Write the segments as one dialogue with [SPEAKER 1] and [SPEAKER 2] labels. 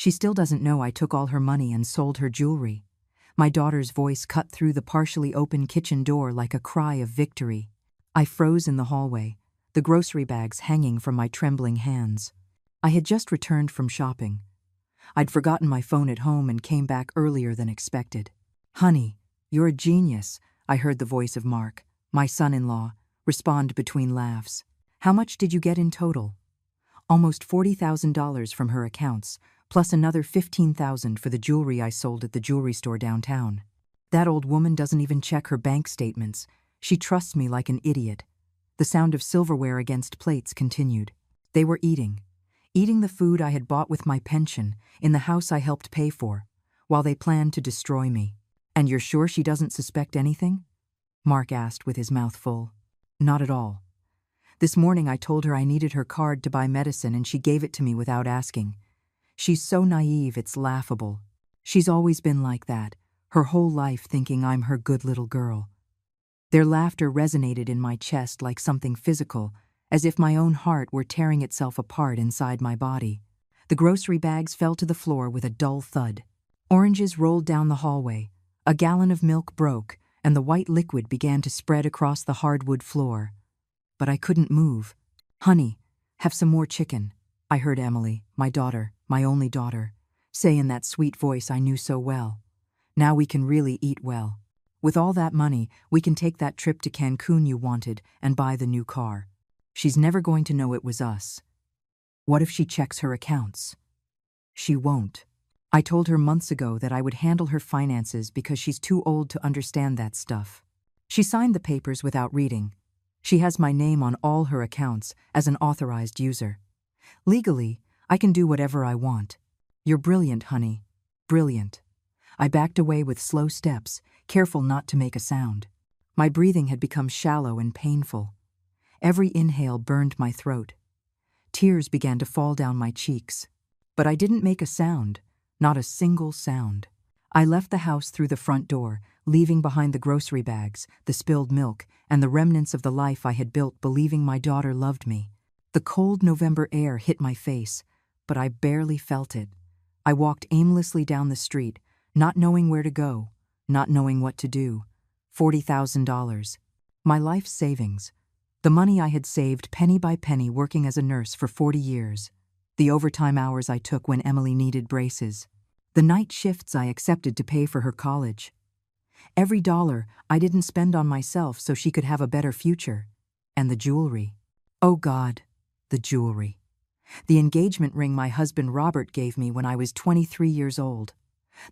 [SPEAKER 1] She still doesn't know I took all her money and sold her jewelry. My daughter's voice cut through the partially open kitchen door like a cry of victory. I froze in the hallway, the grocery bags hanging from my trembling hands. I had just returned from shopping. I'd forgotten my phone at home and came back earlier than expected. "Honey, you're a genius," I heard the voice of Mark, my son-in-law, respond between laughs. "How much did you get in total?" "Almost $40,000 from her accounts, plus another $15,000 for the jewelry I sold at the jewelry store downtown. That old woman doesn't even check her bank statements. She trusts me like an idiot." The sound of silverware against plates continued. They were eating the food I had bought with my pension in the house I helped pay for, while they planned to destroy me. "And you're sure she doesn't suspect anything?" Mark asked with his mouth full. "Not at all. This morning I told her I needed her card to buy medicine and she gave it to me without asking. She's so naive, it's laughable. She's always been like that, her whole life thinking I'm her good little girl." Their laughter resonated in my chest like something physical, as if my own heart were tearing itself apart inside my body. The grocery bags fell to the floor with a dull thud. Oranges rolled down the hallway. A gallon of milk broke, and the white liquid began to spread across the hardwood floor. But I couldn't move. "Honey, have some more chicken," I heard Emily, my daughter, my only daughter, say in that sweet voice I knew so well. "Now we can really eat well. With all that money, we can take that trip to Cancun you wanted and buy the new car. She's never going to know it was us." "What if she checks her accounts?" "She won't. I told her months ago that I would handle her finances because she's too old to understand that stuff. She signed the papers without reading. She has my name on all her accounts as an authorized user. Legally, I can do whatever I want." "You're brilliant, honey. Brilliant." I backed away with slow steps, careful not to make a sound. My breathing had become shallow and painful. Every inhale burned my throat. Tears began to fall down my cheeks. But I didn't make a sound, not a single sound. I left the house through the front door, leaving behind the grocery bags, the spilled milk, and the remnants of the life I had built believing my daughter loved me. The cold November air hit my face, but I barely felt it. I walked aimlessly down the street, not knowing where to go, not knowing what to do. $40,000. My life savings. The money I had saved penny by penny working as a nurse for 40 years. The overtime hours I took when Emily needed braces. The night shifts I accepted to pay for her college. Every dollar I didn't spend on myself so she could have a better future. And the jewelry. Oh God, the jewelry. The engagement ring my husband Robert gave me when I was 23 years old.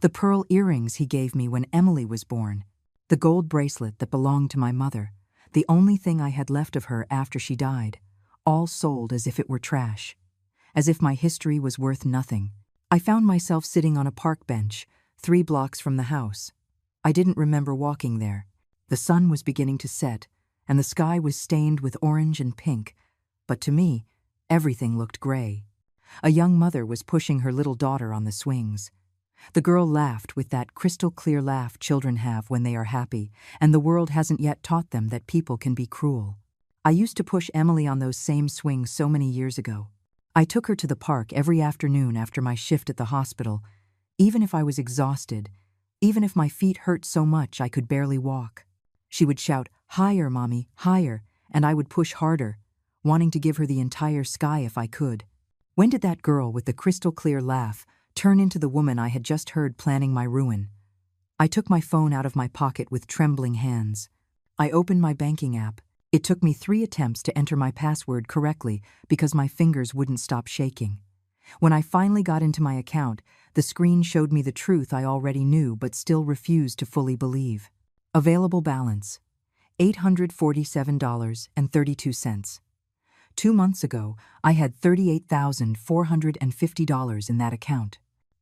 [SPEAKER 1] The pearl earrings he gave me when Emily was born. The gold bracelet that belonged to my mother. The only thing I had left of her after she died. All sold as if it were trash. As if my history was worth nothing. I found myself sitting on a park bench, 3 blocks from the house. I didn't remember walking there. The sun was beginning to set, and the sky was stained with orange and pink. But to me, everything looked gray. A young mother was pushing her little daughter on the swings. The girl laughed with that crystal-clear laugh children have when they are happy, and the world hasn't yet taught them that people can be cruel. I used to push Emily on those same swings so many years ago. I took her to the park every afternoon after my shift at the hospital, even if I was exhausted, even if my feet hurt so much I could barely walk. She would shout, "Higher, Mommy, higher," and I would push harder, wanting to give her the entire sky if I could. When did that girl with the crystal-clear laugh turn into the woman I had just heard planning my ruin? I took my phone out of my pocket with trembling hands. I opened my banking app. It took me 3 attempts to enter my password correctly because my fingers wouldn't stop shaking. When I finally got into my account, the screen showed me the truth I already knew but still refused to fully believe. Available balance: $847.32. 2 months ago, I had $38,450 in that account.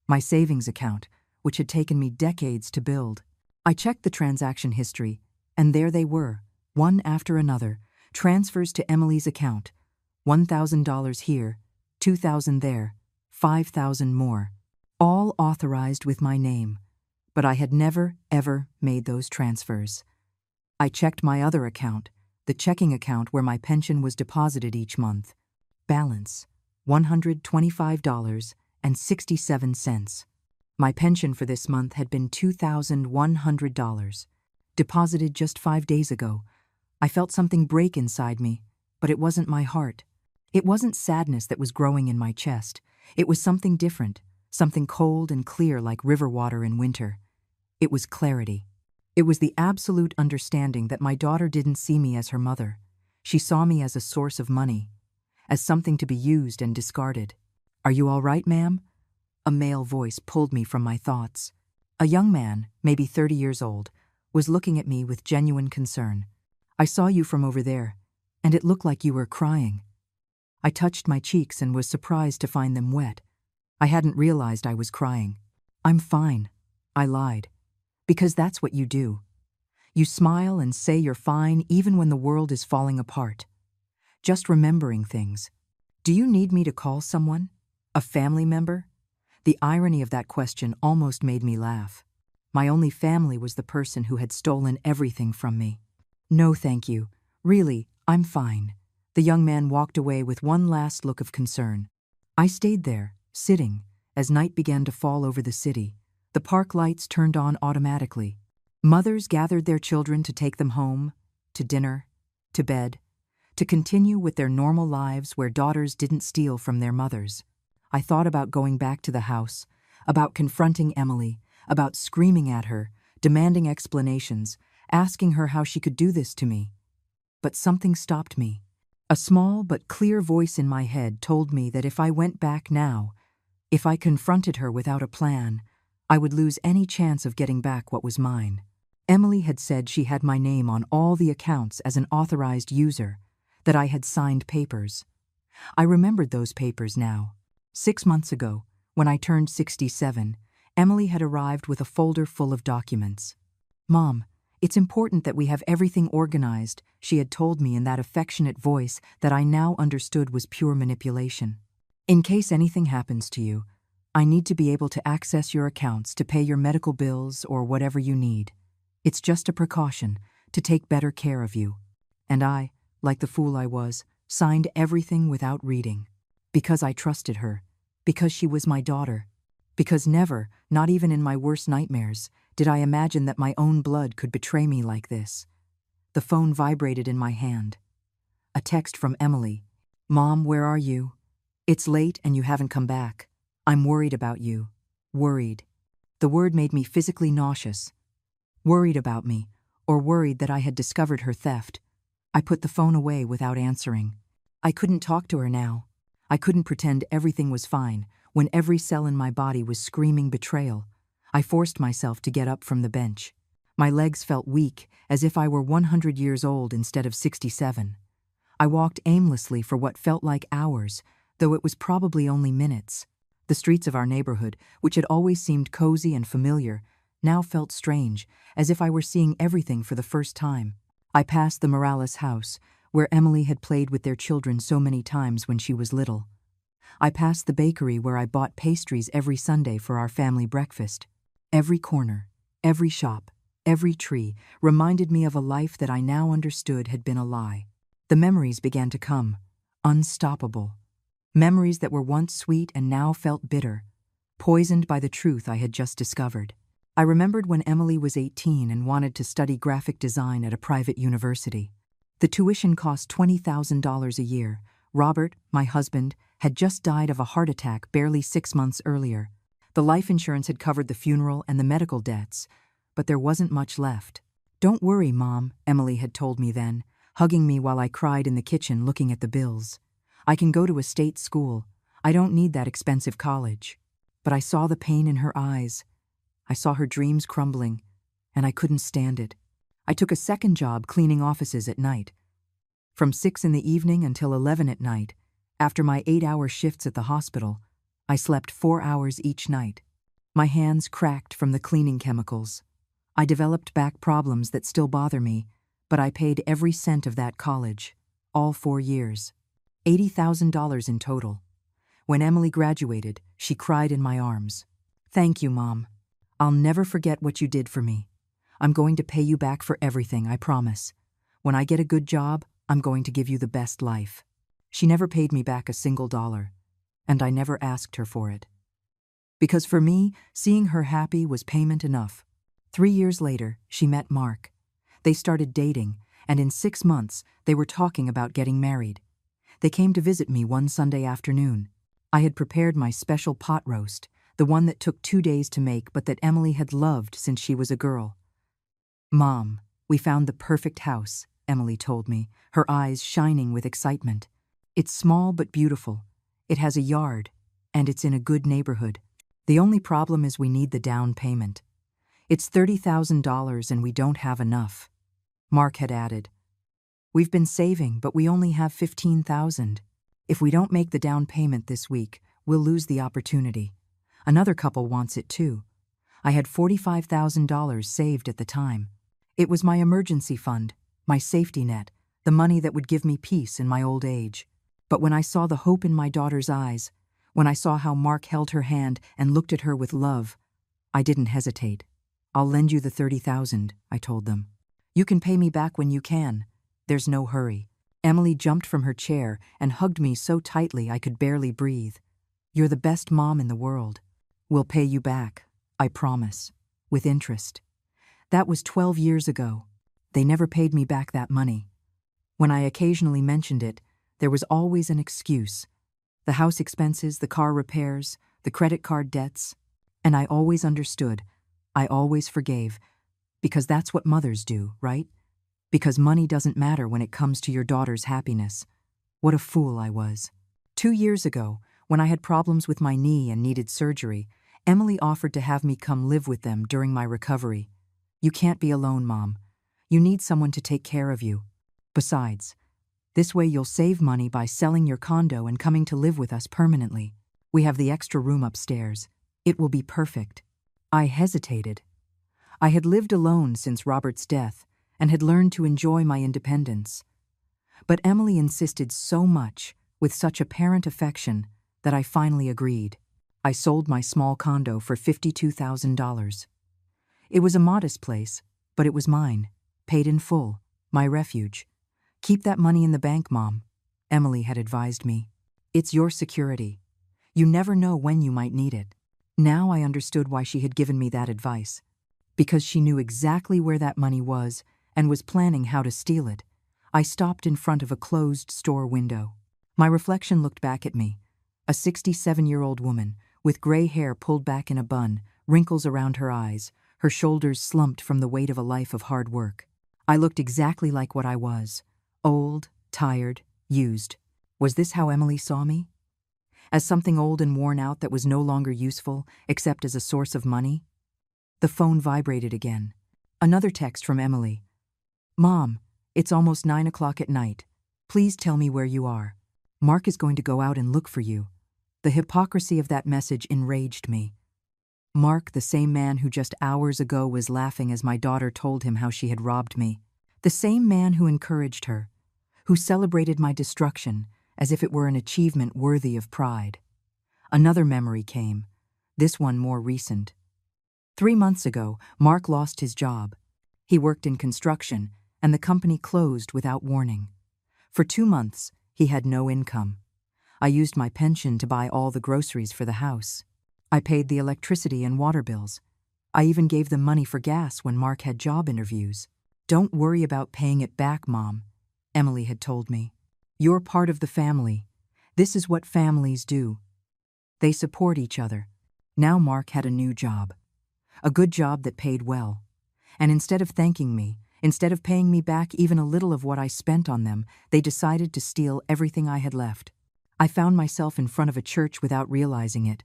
[SPEAKER 1] My savings account, which had taken me decades to build. I checked the transaction history, and there they were, one after another, transfers to Emily's account. $1,000 here, $2,000 there, $5,000 more. All authorized with my name. But I had never, ever made those transfers. I checked my other account, the checking account where my pension was deposited each month. Balance: $125.80. $2,000.67. My pension for this month had been $2,100, deposited just 5 days ago. I felt something break inside me, but it wasn't my heart. It wasn't sadness that was growing in my chest. It was something different, something cold and clear like river water in winter. It was clarity. It was the absolute understanding that my daughter didn't see me as her mother. She saw me as a source of money, as something to be used and discarded. "Are you all right, ma'am?" A male voice pulled me from my thoughts. A young man, maybe 30 years old, was looking at me with genuine concern. "I saw you from over there, and it looked like you were crying." I touched my cheeks and was surprised to find them wet. I hadn't realized I was crying. "I'm fine," I lied. "Because that's what you do. You smile and say you're fine even when the world is falling apart. Just remembering things. Do you need me to call someone? A family member?" The irony of that question almost made me laugh. My only family was the person who had stolen everything from me. "No, thank you. Really, I'm fine." The young man walked away with one last look of concern. I stayed there, sitting, as night began to fall over the city. The park lights turned on automatically. Mothers gathered their children to take them home, to dinner, to bed, to continue with their normal lives where daughters didn't steal from their mothers. I thought about going back to the house, about confronting Emily, about screaming at her, demanding explanations, asking her how she could do this to me. But something stopped me. A small but clear voice in my head told me that if I went back now, if I confronted her without a plan, I would lose any chance of getting back what was mine. Emily had said she had my name on all the accounts as an authorized user, that I had signed papers. I remembered those papers now. 6 months ago, when I turned 67, Emily had arrived with a folder full of documents. "Mom, it's important that we have everything organized," she had told me in that affectionate voice that I now understood was pure manipulation. "In case anything happens to you, I need to be able to access your accounts to pay your medical bills or whatever you need. It's just a precaution to take better care of you." And I, like the fool I was, signed everything without reading. Because I trusted her. Because she was my daughter. Because never, not even in my worst nightmares, did I imagine that my own blood could betray me like this. The phone vibrated in my hand. A text from Emily. "Mom, where are you? It's late and you haven't come back. I'm worried about you." Worried. The word made me physically nauseous. Worried about me, or worried that I had discovered her theft. I put the phone away without answering. I couldn't talk to her now. I couldn't pretend everything was fine when every cell in my body was screaming betrayal. I forced myself to get up from the bench. My legs felt weak, as if I were 100 years old instead of 67. I walked aimlessly for what felt like hours, though it was probably only minutes. The streets of our neighborhood, which had always seemed cozy and familiar, now felt strange, as if I were seeing everything for the first time. I passed the Morales house, where Emily had played with their children so many times when she was little. I passed the bakery where I bought pastries every Sunday for our family breakfast. Every corner, every shop, every tree reminded me of a life that I now understood had been a lie. The memories began to come, unstoppable. Memories that were once sweet and now felt bitter, poisoned by the truth I had just discovered. I remembered when Emily was 18 and wanted to study graphic design at a private university. The tuition cost $20,000 a year. Robert, my husband, had just died of a heart attack barely 6 months earlier. The life insurance had covered the funeral and the medical debts, but there wasn't much left. "Don't worry, Mom," Emily had told me then, hugging me while I cried in the kitchen looking at the bills. "I can go to a state school. I don't need that expensive college." But I saw the pain in her eyes. I saw her dreams crumbling, and I couldn't stand it. I took a second job cleaning offices at night. From 6 in the evening until 11 at night, after my 8-hour shifts at the hospital, I slept 4 hours each night. My hands cracked from the cleaning chemicals. I developed back problems that still bother me, but I paid every cent of that college, all 4 years. $80,000 in total. When Emily graduated, she cried in my arms. "Thank you, Mom. I'll never forget what you did for me. I'm going to pay you back for everything, I promise. When I get a good job, I'm going to give you the best life." She never paid me back a single dollar, and I never asked her for it. Because for me, seeing her happy was payment enough. 3 years later, she met Mark. They started dating, and in 6 months, they were talking about getting married. They came to visit me one Sunday afternoon. I had prepared my special pot roast, the one that took 2 days to make but that Emily had loved since she was a girl. "Mom, we found the perfect house," Emily told me, her eyes shining with excitement. "It's small but beautiful. It has a yard, and it's in a good neighborhood. The only problem is we need the down payment. It's $30,000 and we don't have enough." Mark had added, "We've been saving, but we only have $15,000. If we don't make the down payment this week, we'll lose the opportunity. Another couple wants it too. I had $45,000 saved at the time. It was my emergency fund, my safety net, the money that would give me peace in my old age. But when I saw the hope in my daughter's eyes, when I saw how Mark held her hand and looked at her with love, I didn't hesitate. "I'll lend you the $30,000, I told them. "You can pay me back when you can. There's no hurry." Emily jumped from her chair and hugged me so tightly I could barely breathe. "You're the best mom in the world. We'll pay you back, I promise, with interest." That was 12 years ago. They never paid me back that money. When I occasionally mentioned it, there was always an excuse. The house expenses, the car repairs, the credit card debts. And I always understood. I always forgave. Because that's what mothers do, right? Because money doesn't matter when it comes to your daughter's happiness. What a fool I was. 2 years ago, when I had problems with my knee and needed surgery, Emily offered to have me come live with them during my recovery. "You can't be alone, Mom. You need someone to take care of you. Besides, this way you'll save money by selling your condo and coming to live with us permanently. We have the extra room upstairs. It will be perfect." I hesitated. I had lived alone since Robert's death and had learned to enjoy my independence. But Emily insisted so much, with such apparent affection, that I finally agreed. I sold my small condo for $52,000. It was a modest place, but it was mine, paid in full, my refuge. "Keep that money in the bank, Mom," Emily had advised me. "It's your security. You never know when you might need it." Now I understood why she had given me that advice. Because she knew exactly where that money was and was planning how to steal it. I stopped in front of a closed store window. My reflection looked back at me, a 67-year-old woman with gray hair pulled back in a bun, wrinkles around her eyes, her shoulders slumped from the weight of a life of hard work. I looked exactly like what I was, old, tired, used. Was this how Emily saw me? As something old and worn out that was no longer useful, except as a source of money? The phone vibrated again. Another text from Emily. "Mom, it's almost 9 o'clock at night. Please tell me where you are. Mark is going to go out and look for you." The hypocrisy of that message enraged me. Mark, the same man who just hours ago was laughing as my daughter told him how she had robbed me. The same man who encouraged her, who celebrated my destruction as if it were an achievement worthy of pride. Another memory came, this one more recent. 3 months ago, Mark lost his job. He worked in construction, and the company closed without warning. For 2 months, he had no income. I used my pension to buy all the groceries for the house. I paid the electricity and water bills. I even gave them money for gas when Mark had job interviews. "Don't worry about paying it back, Mom," Emily had told me. "You're part of the family. This is what families do. They support each other." Now Mark had a new job. A good job that paid well. And instead of thanking me, instead of paying me back even a little of what I spent on them, they decided to steal everything I had left. I found myself in front of a church without realizing it.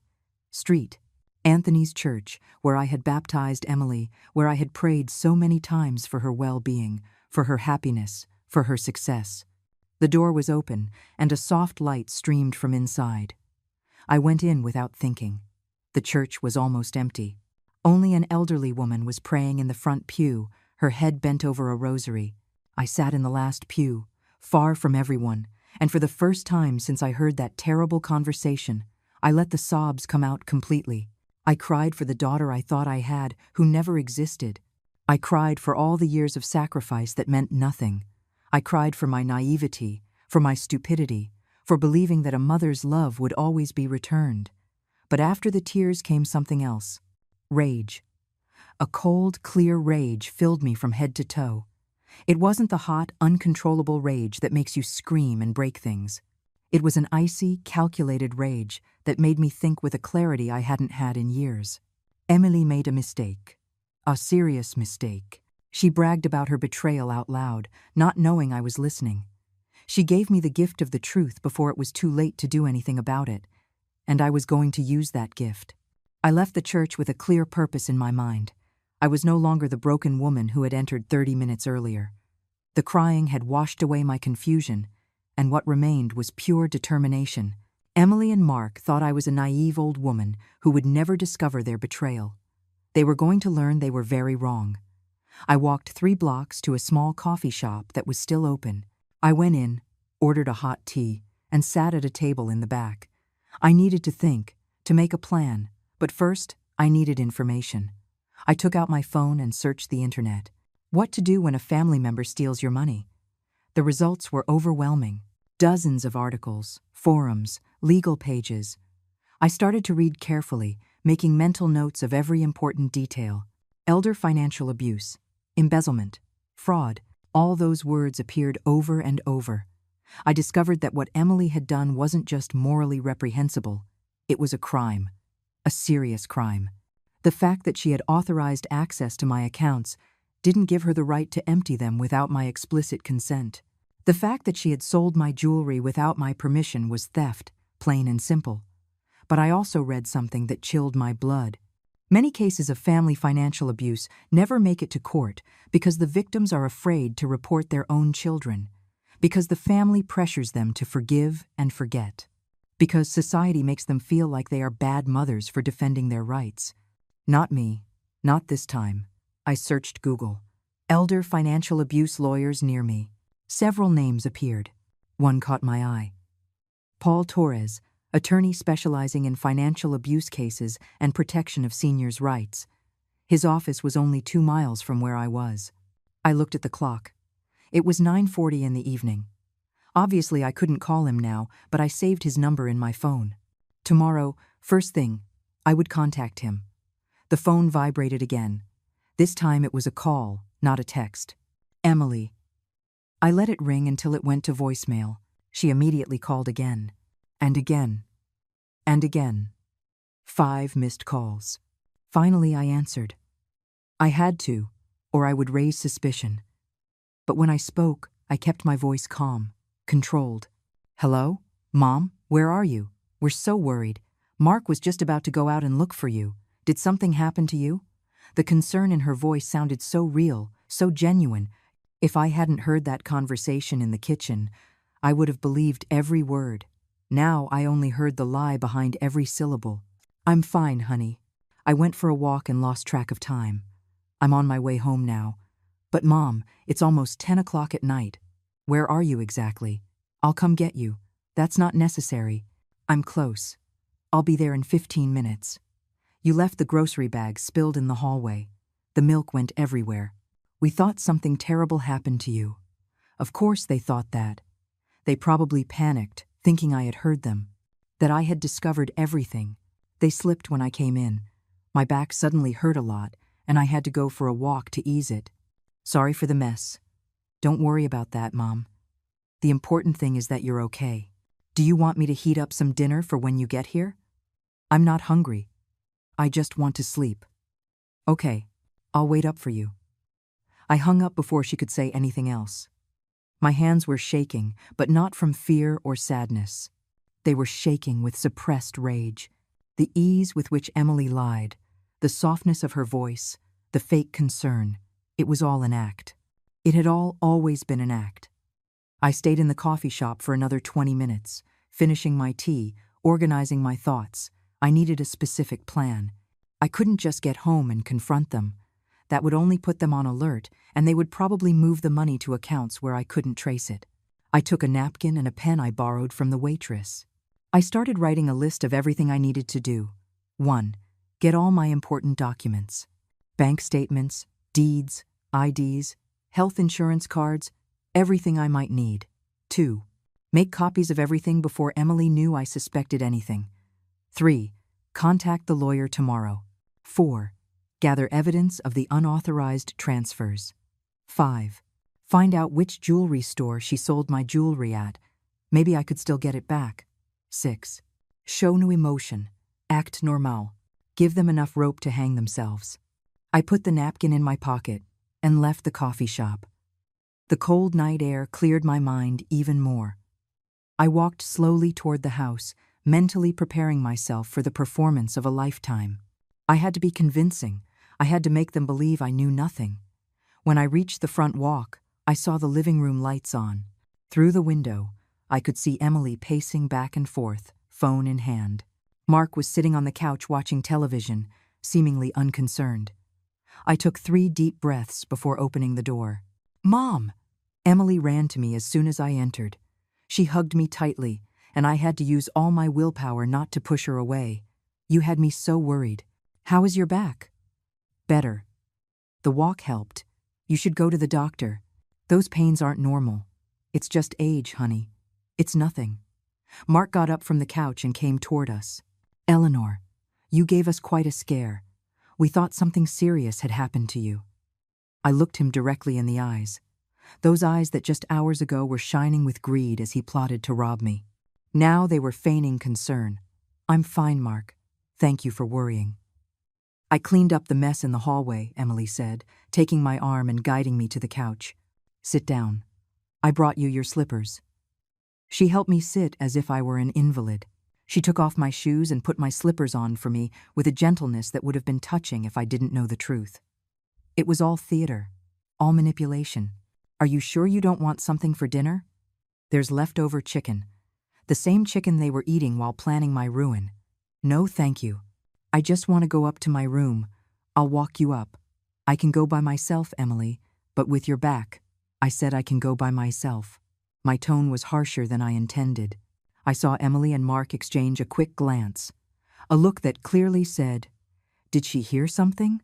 [SPEAKER 1] Street. Anthony's church, where I had baptized Emily, where I had prayed so many times for her well-being, for her happiness, for her success. The door was open, and a soft light streamed from inside. I went in without thinking. The church was almost empty. Only an elderly woman was praying in the front pew, her head bent over a rosary. I sat in the last pew, far from everyone, and for the first time since I heard that terrible conversation, I let the sobs come out completely. I cried for the daughter I thought I had, who never existed. I cried for all the years of sacrifice that meant nothing. I cried for my naivety, for my stupidity, for believing that a mother's love would always be returned. But after the tears came something else. Rage. A cold, clear rage filled me from head to toe. It wasn't the hot, uncontrollable rage that makes you scream and break things. It was an icy, calculated rage that made me think with a clarity I hadn't had in years. Emily made a mistake. A serious mistake. She bragged about her betrayal out loud, not knowing I was listening. She gave me the gift of the truth before it was too late to do anything about it, and I was going to use that gift. I left the church with a clear purpose in my mind. I was no longer the broken woman who had entered 30 minutes earlier. The crying had washed away my confusion, and what remained was pure determination. Emily and Mark thought I was a naive old woman who would never discover their betrayal. They were going to learn they were very wrong. I walked 3 blocks to a small coffee shop that was still open. I went in, ordered a hot tea, and sat at a table in the back. I needed to think, to make a plan, but first, I needed information. I took out my phone and searched the internet. What to do when a family member steals your money? The results were overwhelming. Dozens of articles, forums, legal pages. I started to read carefully, making mental notes of every important detail. Elder financial abuse, embezzlement, fraud, all those words appeared over and over. I discovered that what Emily had done wasn't just morally reprehensible, it was a crime. A serious crime. The fact that she had authorized access to my accounts didn't give her the right to empty them without my explicit consent. The fact that she had sold my jewelry without my permission was theft, plain and simple. But I also read something that chilled my blood. Many cases of family financial abuse never make it to court because the victims are afraid to report their own children, because the family pressures them to forgive and forget, because society makes them feel like they are bad mothers for defending their rights. Not me. Not this time. I searched Google. Elder financial abuse lawyers near me. Several names appeared. One caught my eye. Paul Torres, attorney specializing in financial abuse cases and protection of seniors' rights. His office was only 2 miles from where I was. I looked at the clock. It was 9:40 in the evening. Obviously, I couldn't call him now, but I saved his number in my phone. Tomorrow, first thing, I would contact him. The phone vibrated again. This time it was a call, not a text. Emily. I let it ring until it went to voicemail. She immediately called again. And again. And again. 5 missed calls. Finally, I answered. I had to, or I would raise suspicion. But when I spoke, I kept my voice calm, controlled. Hello? Mom, where are you? We're so worried. Mark was just about to go out and look for you. Did something happen to you? The concern in her voice sounded so real, so genuine. If I hadn't heard that conversation in the kitchen, I would have believed every word. Now I only heard the lie behind every syllable. I'm fine, honey. I went for a walk and lost track of time. I'm on my way home now. But Mom, it's almost 10 o'clock at night. Where are you exactly? I'll come get you. That's not necessary. I'm close. I'll be there in 15 minutes. You left the grocery bag spilled in the hallway. The milk went everywhere. We thought something terrible happened to you. Of course they thought that. They probably panicked, thinking I had heard them, that I had discovered everything. They slipped when I came in. My back suddenly hurt a lot, and I had to go for a walk to ease it. Sorry for the mess. Don't worry about that, Mom. The important thing is that you're okay. Do you want me to heat up some dinner for when you get here? I'm not hungry. I just want to sleep. Okay, I'll wait up for you. I hung up before she could say anything else. My hands were shaking, but not from fear or sadness. They were shaking with suppressed rage. The ease with which Emily lied, the softness of her voice, the fake concern, it was all an act. It had always been an act. I stayed in the coffee shop for another 20 minutes, finishing my tea, organizing my thoughts. I needed a specific plan. I couldn't just get home and confront them. That would only put them on alert, and they would probably move the money to accounts where I couldn't trace it. I took a napkin and a pen I borrowed from the waitress. I started writing a list of everything I needed to do. 1. Get all my important documents. Bank statements, deeds, IDs, health insurance cards, everything I might need. 2. Make copies of everything before Emily knew I suspected anything. 3. Contact the lawyer tomorrow. 4. Gather evidence of the unauthorized transfers. 5. Find out which jewelry store she sold my jewelry at. Maybe I could still get it back. 6. Show no emotion. Act normal. Give them enough rope to hang themselves. I put the napkin in my pocket and left the coffee shop. The cold night air cleared my mind even more. I walked slowly toward the house, mentally preparing myself for the performance of a lifetime. I had to be convincing. I had to make them believe I knew nothing. When I reached the front walk, I saw the living room lights on. Through the window, I could see Emily pacing back and forth, phone in hand. Mark was sitting on the couch watching television, seemingly unconcerned. I took 3 deep breaths before opening the door. "Mom!" Emily ran to me as soon as I entered. She hugged me tightly, and I had to use all my willpower not to push her away. "You had me so worried. How is your back?" "Better. The walk helped. You should go to the doctor. Those pains aren't normal. It's just age, honey. It's nothing." Mark got up from the couch and came toward us. "Eleanor, you gave us quite a scare. We thought something serious had happened to you." I looked him directly in the eyes. Those eyes that just hours ago were shining with greed as he plotted to rob me. Now they were feigning concern. "I'm fine, Mark. Thank you for worrying." "I cleaned up the mess in the hallway," Emily said, taking my arm and guiding me to the couch. "Sit down. I brought you your slippers." She helped me sit as if I were an invalid. She took off my shoes and put my slippers on for me with a gentleness that would have been touching if I didn't know the truth. "It was all theater, all manipulation. Are you sure you don't want something for dinner? There's leftover chicken. The same chicken they were eating while planning my ruin." "No, thank you. I just want to go up to my room. I'll walk you up." "I can go by myself, Emily, but with your back." I said I can go by myself. My tone was harsher than I intended. I saw Emily and Mark exchange a quick glance, a look that clearly said, "Did she hear something?"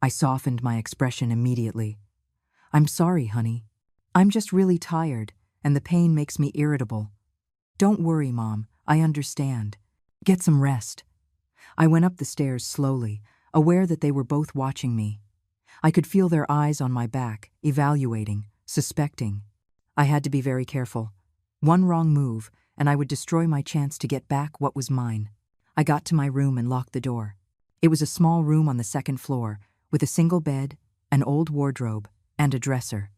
[SPEAKER 1] I softened my expression immediately. "I'm sorry, honey. I'm just really tired, and the pain makes me irritable." "Don't worry, Mom. I understand. Get some rest." I went up the stairs slowly, aware that they were both watching me. I could feel their eyes on my back, evaluating, suspecting. I had to be very careful. One wrong move, and I would destroy my chance to get back what was mine. I got to my room and locked the door. It was a small room on the 2nd floor, with a single bed, an old wardrobe, and a dresser.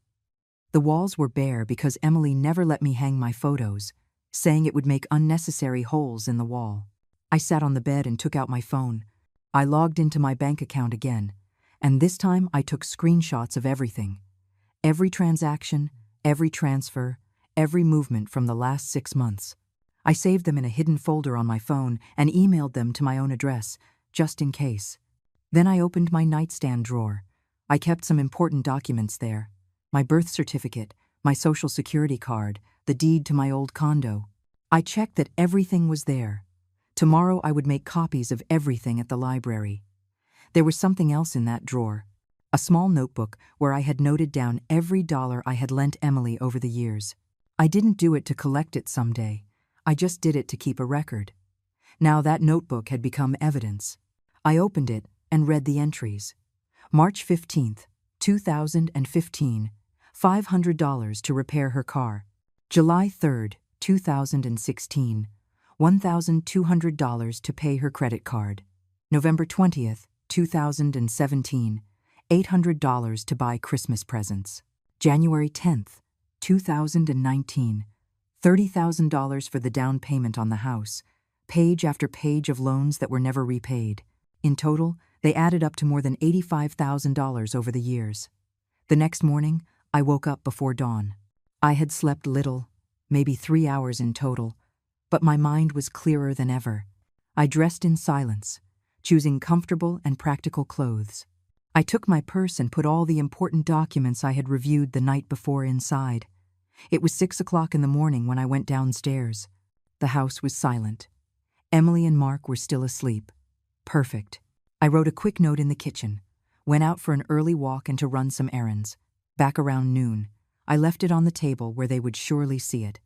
[SPEAKER 1] The walls were bare because Emily never let me hang my photos, saying it would make unnecessary holes in the wall. I sat on the bed and took out my phone. I logged into my bank account again, and this time I took screenshots of everything. Every transaction, every transfer, every movement from the last 6 months. I saved them in a hidden folder on my phone and emailed them to my own address, just in case. Then I opened my nightstand drawer. I kept some important documents there. My birth certificate, my social security card, the deed to my old condo. I checked that everything was there. Tomorrow I would make copies of everything at the library. There was something else in that drawer. A small notebook where I had noted down every dollar I had lent Emily over the years. I didn't do it to collect it someday. I just did it to keep a record. Now that notebook had become evidence. I opened it and read the entries. March 15th, 2015, $500 to repair her car. July 3rd, 2016, $1,200 to pay her credit card. November 20th, 2017, $800 to buy Christmas presents. January 10th, 2019, $30,000 for the down payment on the house, page after page of loans that were never repaid. In total, they added up to more than $85,000 over the years. The next morning, I woke up before dawn. I had slept little, maybe 3 hours in total, but my mind was clearer than ever. I dressed in silence, choosing comfortable and practical clothes. I took my purse and put all the important documents I had reviewed the night before inside. It was 6 o'clock in the morning when I went downstairs. The house was silent. Emily and Mark were still asleep. Perfect. I wrote a quick note in the kitchen, went out for an early walk and to run some errands. Back around noon, I left it on the table where they would surely see it.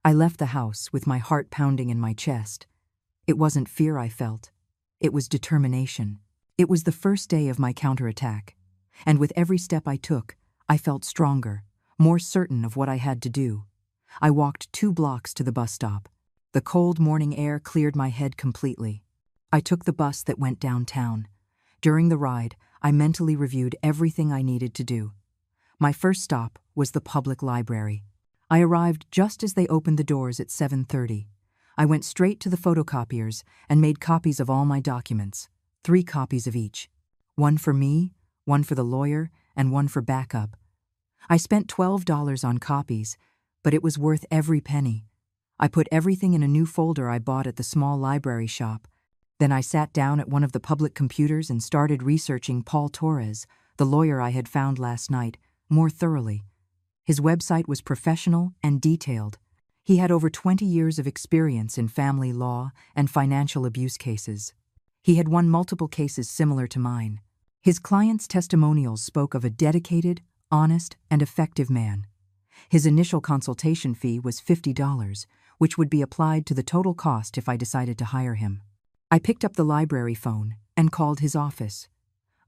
[SPEAKER 1] I left the house with my heart pounding in my chest. It wasn't fear I felt. It was determination. It was the first day of my counterattack. And with every step I took, I felt stronger, more certain of what I had to do. I walked 2 blocks to the bus stop. The cold morning air cleared my head completely. I took the bus that went downtown. During the ride, I mentally reviewed everything I needed to do. My first stop was the public library. I arrived just as they opened the doors at 7:30. I went straight to the photocopiers and made copies of all my documents, 3 copies of each. One for me, one for the lawyer, and one for backup. I spent $12 on copies, but it was worth every penny. I put everything in a new folder I bought at the small library shop. Then I sat down at one of the public computers and started researching Paul Torres, the lawyer I had found last night, more thoroughly. His website was professional and detailed. He had over 20 years of experience in family law and financial abuse cases. He had won multiple cases similar to mine. His clients' testimonials spoke of a dedicated, honest, and effective man. His initial consultation fee was $50, which would be applied to the total cost if I decided to hire him. I picked up the library phone and called his office.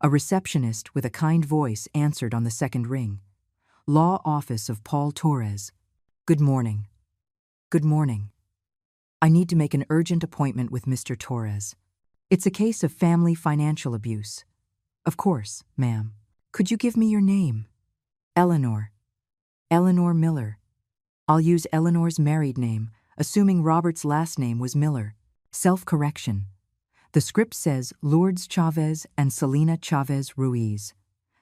[SPEAKER 1] A receptionist with a kind voice answered on the second ring. Law Office of Paul Torres. Good morning. Good morning. I need to make an urgent appointment with Mr. Torres. It's a case of family financial abuse. Of course, ma'am. Could you give me your name? Eleanor. Eleanor Miller. I'll use Eleanor's married name, assuming Robert's last name was Miller. Self-correction. The script says Lourdes Chavez and Selena Chavez Ruiz.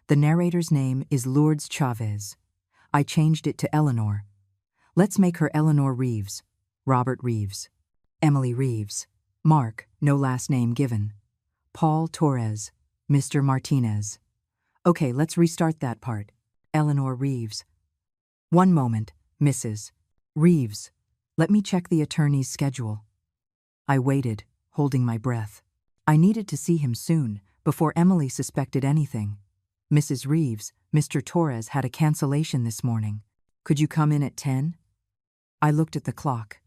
[SPEAKER 1] The narrator's name is Lourdes Chavez. I changed it to Eleanor. Let's make her Eleanor Reeves. Robert Reeves. Emily Reeves. Mark, no last name given. Paul Torres. Mr. Martinez. Okay, let's restart that part. Eleanor Reeves. One moment, Mrs. Reeves. Let me check the attorney's schedule. I waited, holding my breath. I needed to see him soon, before Emily suspected anything. Mrs. Reeves, Mr. Torres had a cancellation this morning. Could you come in at 10? I looked at the clock.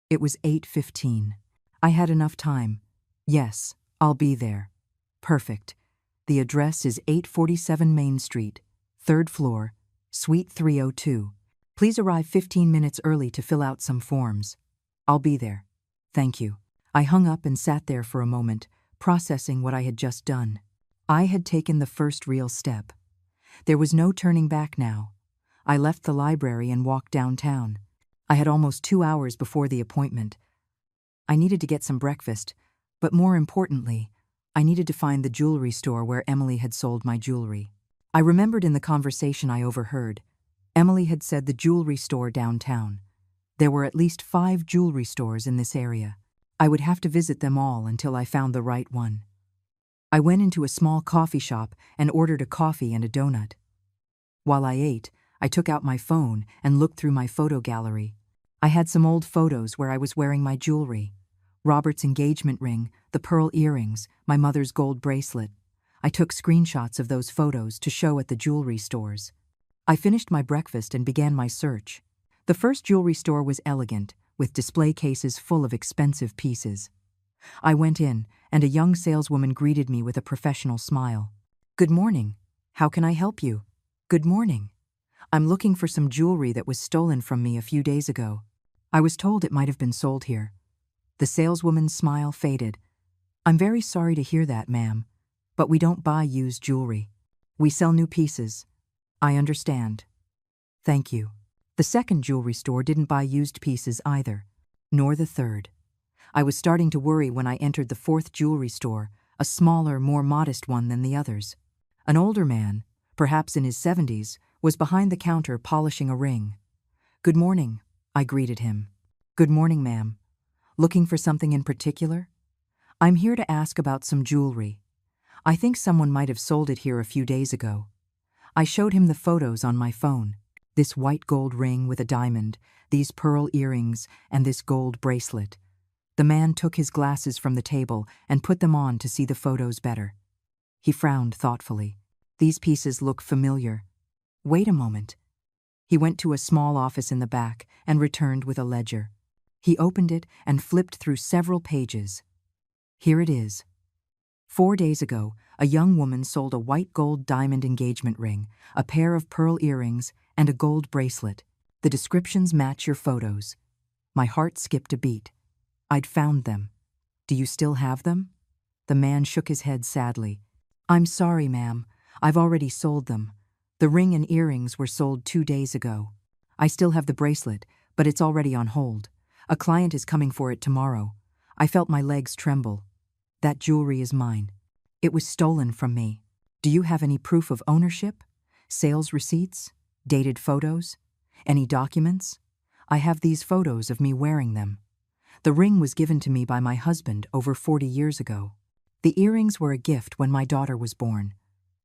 [SPEAKER 1] It was 8:15. I had enough time. Yes, I'll be there. Perfect. The address is 847 Main Street, 3rd floor, Suite 302. Please arrive 15 minutes early to fill out some forms. I'll be there. Thank you. I hung up and sat there for a moment, processing what I had just done. I had taken the first real step. There was no turning back now. I left the library and walked downtown. I had almost 2 hours before the appointment. I needed to get some breakfast, but more importantly, I needed to find the jewelry store where Emily had sold my jewelry. I remembered in the conversation I overheard, Emily had said the jewelry store downtown. There were at least 5 jewelry stores in this area. I would have to visit them all until I found the right one. I went into a small coffee shop and ordered a coffee and a donut. While I ate, I took out my phone and looked through my photo gallery. I had some old photos where I was wearing my jewelry. Robert's engagement ring, the pearl earrings, my mother's gold bracelet. I took screenshots of those photos to show at the jewelry stores. I finished my breakfast and began my search. The first jewelry store was elegant, with display cases full of expensive pieces. I went in, and a young saleswoman greeted me with a professional smile. Good morning. How can I help you? Good morning. I'm looking for some jewelry that was stolen from me a few days ago. I was told it might have been sold here. The saleswoman's smile faded. I'm very sorry to hear that, ma'am, but we don't buy used jewelry. We sell new pieces. I understand. Thank you. The second jewelry store didn't buy used pieces either, nor the third. I was starting to worry when I entered the fourth jewelry store, a smaller, more modest one than the others. An older man, perhaps in his 70s, was behind the counter polishing a ring. Good morning, I greeted him. Good morning, ma'am. Looking for something in particular? I'm here to ask about some jewelry. I think someone might have sold it here a few days ago. I showed him the photos on my phone. This white gold ring with a diamond, these pearl earrings, and this gold bracelet. The man took his glasses from the table and put them on to see the photos better. He frowned thoughtfully. These pieces look familiar. Wait a moment. He went to a small office in the back and returned with a ledger. He opened it and flipped through several pages. Here it is, 4 days ago, a young woman sold a white gold diamond engagement ring, a pair of pearl earrings, and a gold bracelet. The descriptions match your photos. My heart skipped a beat. I'd found them. Do you still have them? The man shook his head sadly. I'm sorry, ma'am. I've already sold them. The ring and earrings were sold 2 days ago. I still have the bracelet, but it's already on hold. A client is coming for it tomorrow. I felt my legs tremble. That jewelry is mine. It was stolen from me. Do you have any proof of ownership? Sales receipts? Dated photos? Any documents? I have these photos of me wearing them. The ring was given to me by my husband over 40 years ago. The earrings were a gift when my daughter was born.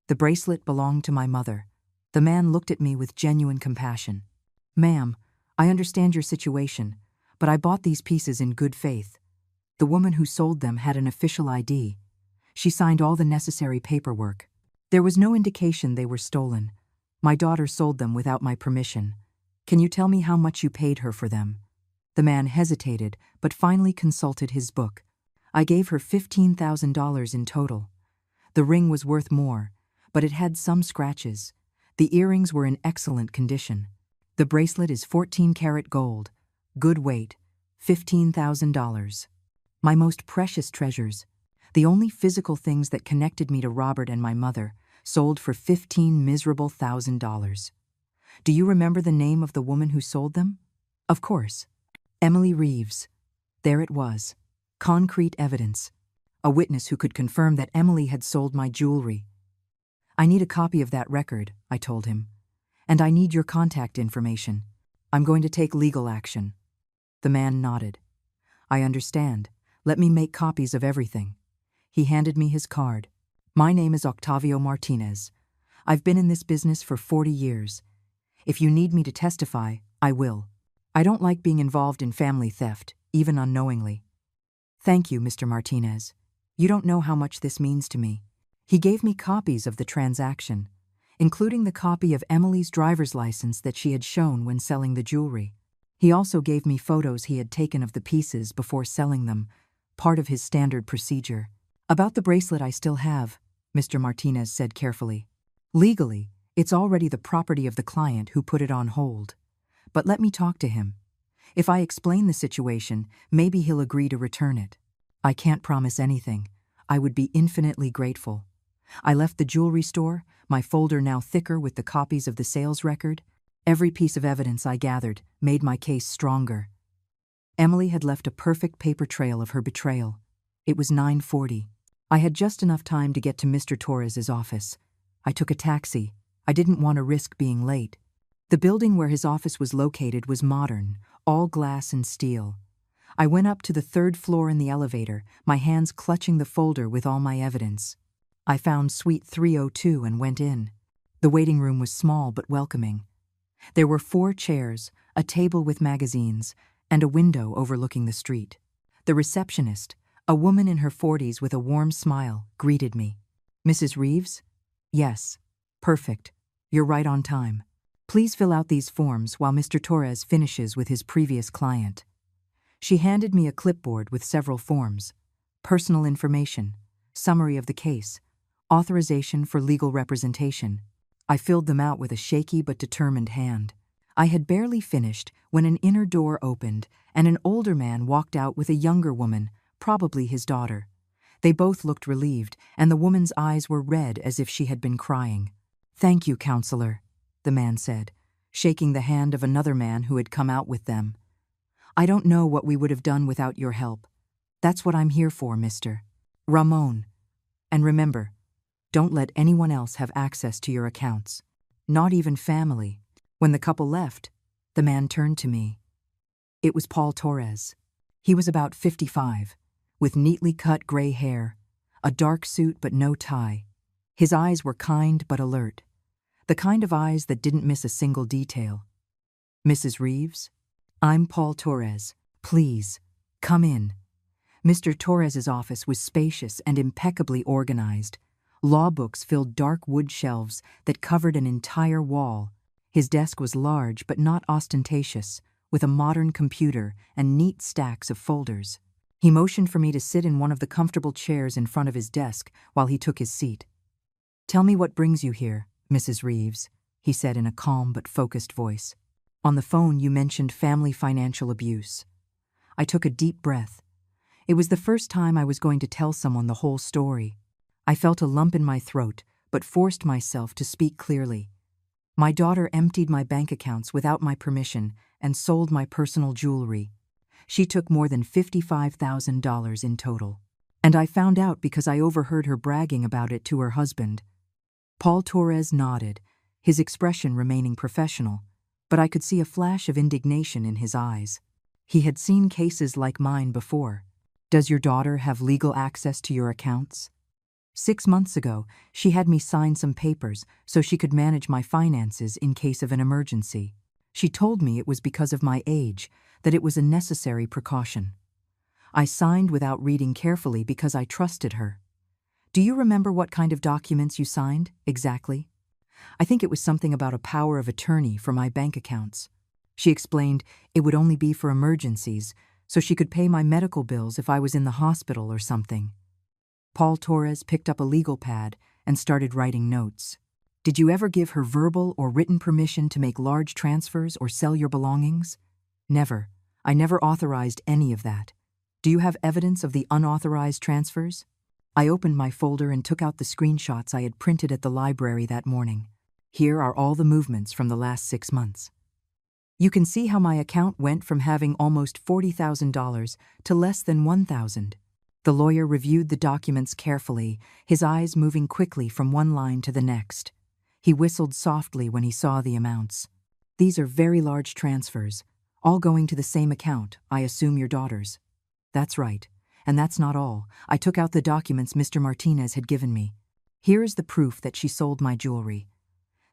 [SPEAKER 1] The bracelet belonged to my mother. The man looked at me with genuine compassion. Ma'am, I understand your situation, but I bought these pieces in good faith. The woman who sold them had an official ID. She signed all the necessary paperwork. There was no indication they were stolen. My daughter sold them without my permission. Can you tell me how much you paid her for them? The man hesitated, but finally consulted his book. I gave her $15,000 in total. The ring was worth more, but it had some scratches. The earrings were in excellent condition. The bracelet is 14-karat gold, good weight, $15,000. My most precious treasures, the only physical things that connected me to Robert and my mother, sold for $15,000. Do you remember the name of the woman who sold them? Of course. Emily Reeves. There it was. Concrete evidence. A witness who could confirm that Emily had sold my jewelry. I need a copy of that record, I told him. And I need your contact information. I'm going to take legal action. The man nodded. I understand. Let me make copies of everything. He handed me his card. My name is Octavio Martinez. I've been in this business for 40 years. If you need me to testify, I will. I don't like being involved in family theft, even unknowingly. Thank you, Mr. Martinez. You don't know how much this means to me. He gave me copies of the transaction, including the copy of Emily's driver's license that she had shown when selling the jewelry. He also gave me photos he had taken of the pieces before selling them, part of his standard procedure. About the bracelet I still have, Mr. Martinez said carefully. Legally, it's already the property of the client who put it on hold. But let me talk to him. If I explain the situation, maybe he'll agree to return it. I can't promise anything. I would be infinitely grateful. I left the jewelry store, my folder now thicker with the copies of the sales record. Every piece of evidence I gathered made my case stronger. Emily had left a perfect paper trail of her betrayal. It was 9:40. I had just enough time to get to Mr. Torres's office. I took a taxi. I didn't want to risk being late. The building where his office was located was modern, all glass and steel. I went up to the 3rd floor in the elevator, my hands clutching the folder with all my evidence. I found suite 302 and went in. The waiting room was small but welcoming. There were 4 chairs, a table with magazines, and a window overlooking the street. The receptionist, a woman in her 40s with a warm smile, greeted me. Mrs. Reeves? Yes. Perfect. You're right on time. Please fill out these forms while Mr. Torres finishes with his previous client. She handed me a clipboard with several forms: personal information, summary of the case, authorization for legal representation. I filled them out with a shaky but determined hand. I had barely finished when an inner door opened and an older man walked out with a younger woman, probably his daughter. They both looked relieved, and the woman's eyes were red as if she had been crying. Thank you, counselor, the man said, shaking the hand of another man who had come out with them. I don't know what we would have done without your help. That's what I'm here for, Mr. Ramon. And remember, don't let anyone else have access to your accounts, not even family. When the couple left, the man turned to me. It was Paul Torres. He was about 55, with neatly cut gray hair, a dark suit but no tie. His eyes were kind but alert, the kind of eyes that didn't miss a single detail. Mrs. Reeves? I'm Paul Torres. Please, come in. Mr. Torres's office was spacious and impeccably organized. Law books filled dark wood shelves that covered an entire wall. His desk was large but not ostentatious, with a modern computer and neat stacks of folders. He motioned for me to sit in one of the comfortable chairs in front of his desk while he took his seat. "Tell me what brings you here, Mrs. Reeves," he said in a calm but focused voice. "On the phone you mentioned family financial abuse." I took a deep breath. It was the first time I was going to tell someone the whole story. I felt a lump in my throat, but forced myself to speak clearly. My daughter emptied my bank accounts without my permission and sold my personal jewelry. She took more than $55,000 in total. And I found out because I overheard her bragging about it to her husband. Paul Torres nodded, his expression remaining professional, but I could see a flash of indignation in his eyes. He had seen cases like mine before. "Does your daughter have legal access to your accounts?" 6 months ago, she had me sign some papers so she could manage my finances in case of an emergency. She told me it was because of my age, that it was a necessary precaution. I signed without reading carefully because I trusted her. "Do you remember what kind of documents you signed, exactly?" "I think it was something about a power of attorney for my bank accounts." She explained it would only be for emergencies, so she could pay my medical bills if I was in the hospital or something. Paul Torres picked up a legal pad and started writing notes. "Did you ever give her verbal or written permission to make large transfers or sell your belongings?" "Never. I never authorized any of that." "Do you have evidence of the unauthorized transfers?" I opened my folder and took out the screenshots I had printed at the library that morning. "Here are all the movements from the last 6 months. You can see how my account went from having almost $40,000 to less than $1,000. The lawyer reviewed the documents carefully, his eyes moving quickly from one line to the next. He whistled softly when he saw the amounts. "These are very large transfers, all going to the same account, I assume your daughter's." "That's right. And that's not all. I took out the documents Mr. Martinez had given me. Here is the proof that she sold my jewelry.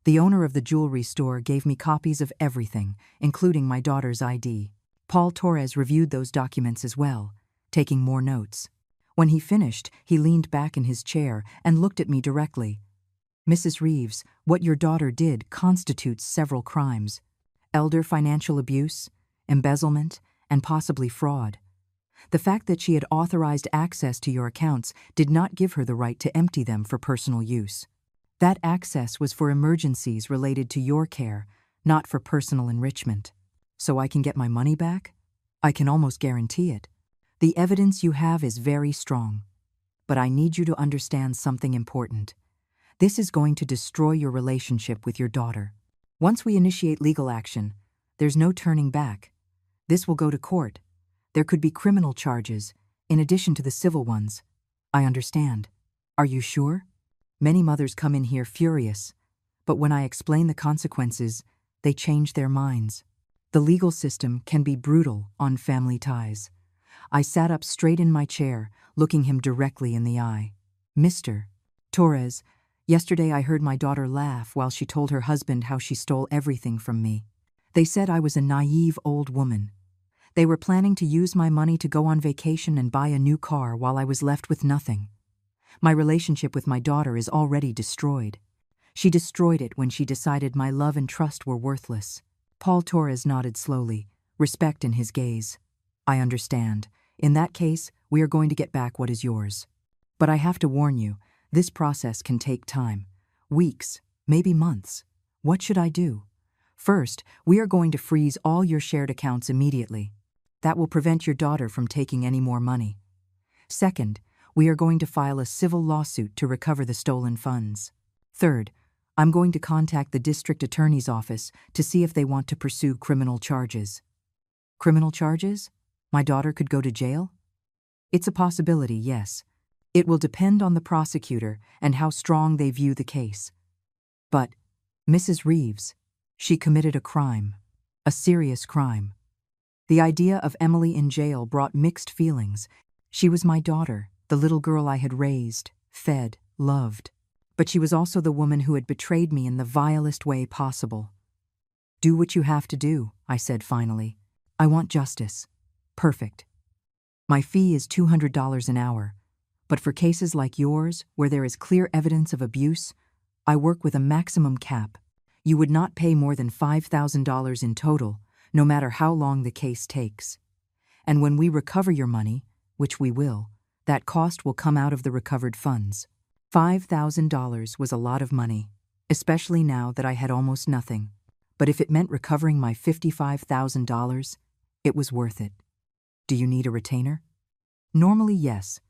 [SPEAKER 1] The owner of the jewelry store gave me copies of everything, including my daughter's ID. Paul Torres reviewed those documents as well, taking more notes. When he finished, he leaned back in his chair and looked at me directly. "Mrs. Reeves, what your daughter did constitutes several crimes: elder financial abuse, embezzlement, and possibly fraud. The fact that she had authorized access to your accounts did not give her the right to empty them for personal use. That access was for emergencies related to your care, not for personal enrichment. So I can get my money back? I can almost guarantee it. The evidence you have is very strong. But I need you to understand something important. This is going to destroy your relationship with your daughter. Once we initiate legal action, there's no turning back. This will go to court. There could be criminal charges, in addition to the civil ones. I understand. Are you sure? Many mothers come in here furious, but when I explain the consequences, they change their minds. The legal system can be brutal on family ties. I sat up straight in my chair, looking him directly in the eye. "Mr. Torres, yesterday I heard my daughter laugh while she told her husband how she stole everything from me. They said I was a naive old woman. They were planning to use my money to go on vacation and buy a new car while I was left with nothing. My relationship with my daughter is already destroyed. She destroyed it when she decided my love and trust were worthless." Paul Torres nodded slowly, respect in his gaze. "I understand. In that case, we are going to get back what is yours. But I have to warn you, this process can take time. Weeks, maybe months. What should I do? First, we are going to freeze all your shared accounts immediately. That will prevent your daughter from taking any more money. Second, we are going to file a civil lawsuit to recover the stolen funds. Third, I'm going to contact the district attorney's office to see if they want to pursue criminal charges." "Criminal charges? My daughter could go to jail?" "It's a possibility, yes. It will depend on the prosecutor and how strong they view the case. But, Mrs. Reeves, she committed a crime, a serious crime. The idea of Emily in jail brought mixed feelings. She was my daughter, the little girl I had raised, fed, loved. But she was also the woman who had betrayed me in the vilest way possible." "Do what you have to do," I said finally. "I want justice. Perfect. My fee is $200 an hour, but for cases like yours, where there is clear evidence of abuse, I work with a maximum cap. You would not pay more than $5,000 in total, no matter how long the case takes. And when we recover your money, which we will, that cost will come out of the recovered funds. $5,000 was a lot of money, especially now that I had almost nothing. But if it meant recovering my $55,000, it was worth it. Do you need a retainer? Normally, yes.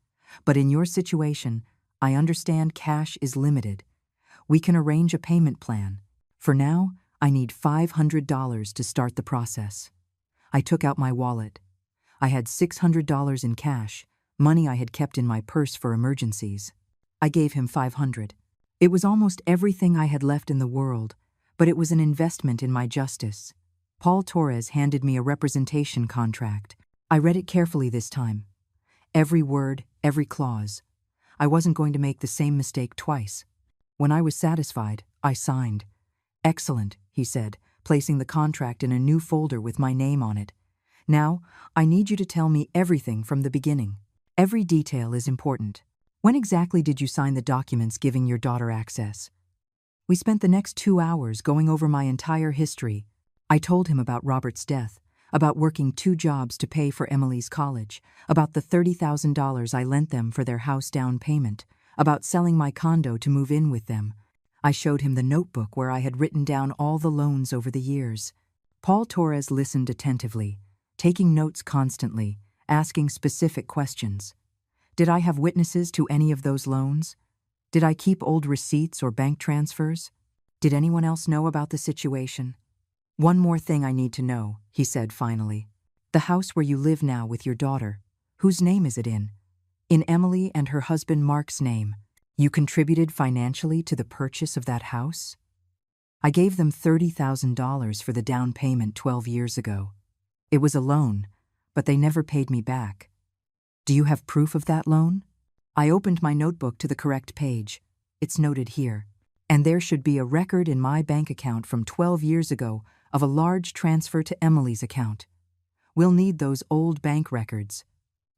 [SPEAKER 1] But in your situation, I understand cash is limited. We can arrange a payment plan. For now, I need $500 to start the process. I took out my wallet. I had $600 in cash, money I had kept in my purse for emergencies. I gave him $500. It was almost everything I had left in the world, but it was an investment in my justice. Paul Torres handed me a representation contract. I read it carefully this time. Every word, every clause. I wasn't going to make the same mistake twice. When I was satisfied, I signed. "Excellent," he said, placing the contract in a new folder with my name on it. "Now, I need you to tell me everything from the beginning. Every detail is important. When exactly did you sign the documents giving your daughter access?" We spent the next 2 hours going over my entire history. I told him about Robert's death, about working 2 jobs to pay for Emily's college, about the $30,000 I lent them for their house down payment, about selling my condo to move in with them. I showed him the notebook where I had written down all the loans over the years. Paul Torres listened attentively, taking notes constantly, asking specific questions. Did I have witnesses to any of those loans? Did I keep old receipts or bank transfers? Did anyone else know about the situation? "One more thing I need to know," he said finally. "The house where you live now with your daughter, whose name is it in?" "In Emily and her husband Mark's name. You contributed financially to the purchase of that house?" "I gave them $30,000 for the down payment 12 years ago. It was a loan, but they never paid me back." "Do you have proof of that loan?" I opened my notebook to the correct page. It's noted here. "And there should be a record in my bank account from 12 years ago of a large transfer to Emily's account. We'll need those old bank records.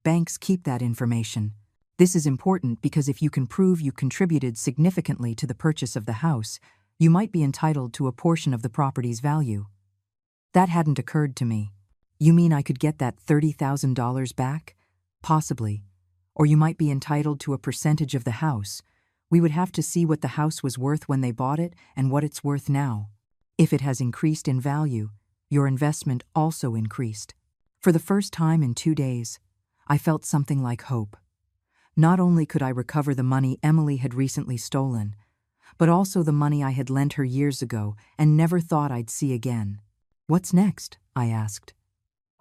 [SPEAKER 1] Banks keep that information. This is important because if you can prove you contributed significantly to the purchase of the house, you might be entitled to a portion of the property's value." That hadn't occurred to me. "You mean I could get that $30,000 back?" "Possibly. Or you might be entitled to a percentage of the house. We would have to see what the house was worth when they bought it and what it's worth now. If it has increased in value, your investment also increased." For the first time in 2 days, I felt something like hope. Not only could I recover the money Emily had recently stolen, but also the money I had lent her years ago and never thought I'd see again. "What's next?" I asked.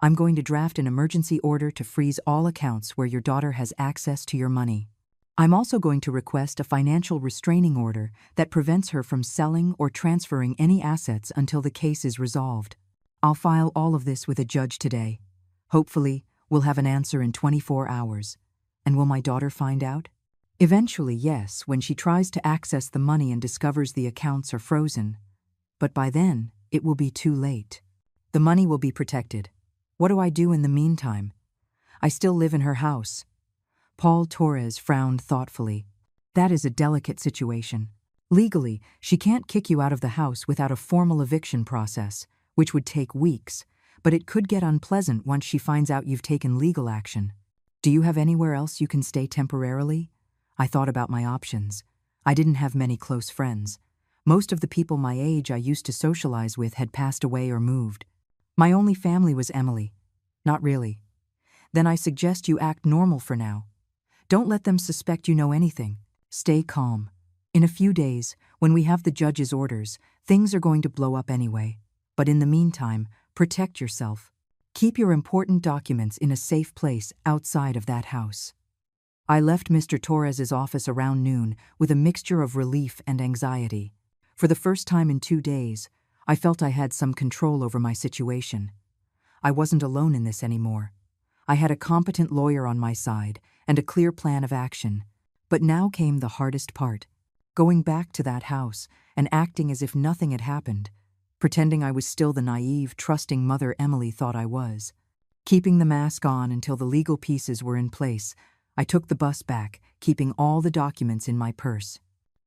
[SPEAKER 1] "I'm going to draft an emergency order to freeze all accounts where your daughter has access to your money. I'm also going to request a financial restraining order that prevents her from selling or transferring any assets until the case is resolved. I'll file all of this with a judge today. Hopefully, we'll have an answer in 24 hours. And will my daughter find out?" "Eventually, yes, when she tries to access the money and discovers the accounts are frozen. But by then, it will be too late. The money will be protected. What do I do in the meantime? I still live in her house." Paul Torres frowned thoughtfully. "That is a delicate situation. Legally, she can't kick you out of the house without a formal eviction process, which would take weeks, but it could get unpleasant once she finds out you've taken legal action. Do you have anywhere else you can stay temporarily?" I thought about my options. I didn't have many close friends. Most of the people my age I used to socialize with had passed away or moved. My only family was Emily. Not really. "Then I suggest you act normal for now. Don't let them suspect you know anything. Stay calm. In a few days, when we have the judge's orders, things are going to blow up anyway. But in the meantime, protect yourself. Keep your important documents in a safe place outside of that house." I left Mr. Torres's office around noon with a mixture of relief and anxiety. For the first time in 2 days, I felt I had some control over my situation. I wasn't alone in this anymore. I had a competent lawyer on my side and a clear plan of action. But now came the hardest part, going back to that house and acting as if nothing had happened, pretending I was still the naive, trusting mother Emily thought I was. Keeping the mask on until the legal pieces were in place, I took the bus back, keeping all the documents in my purse.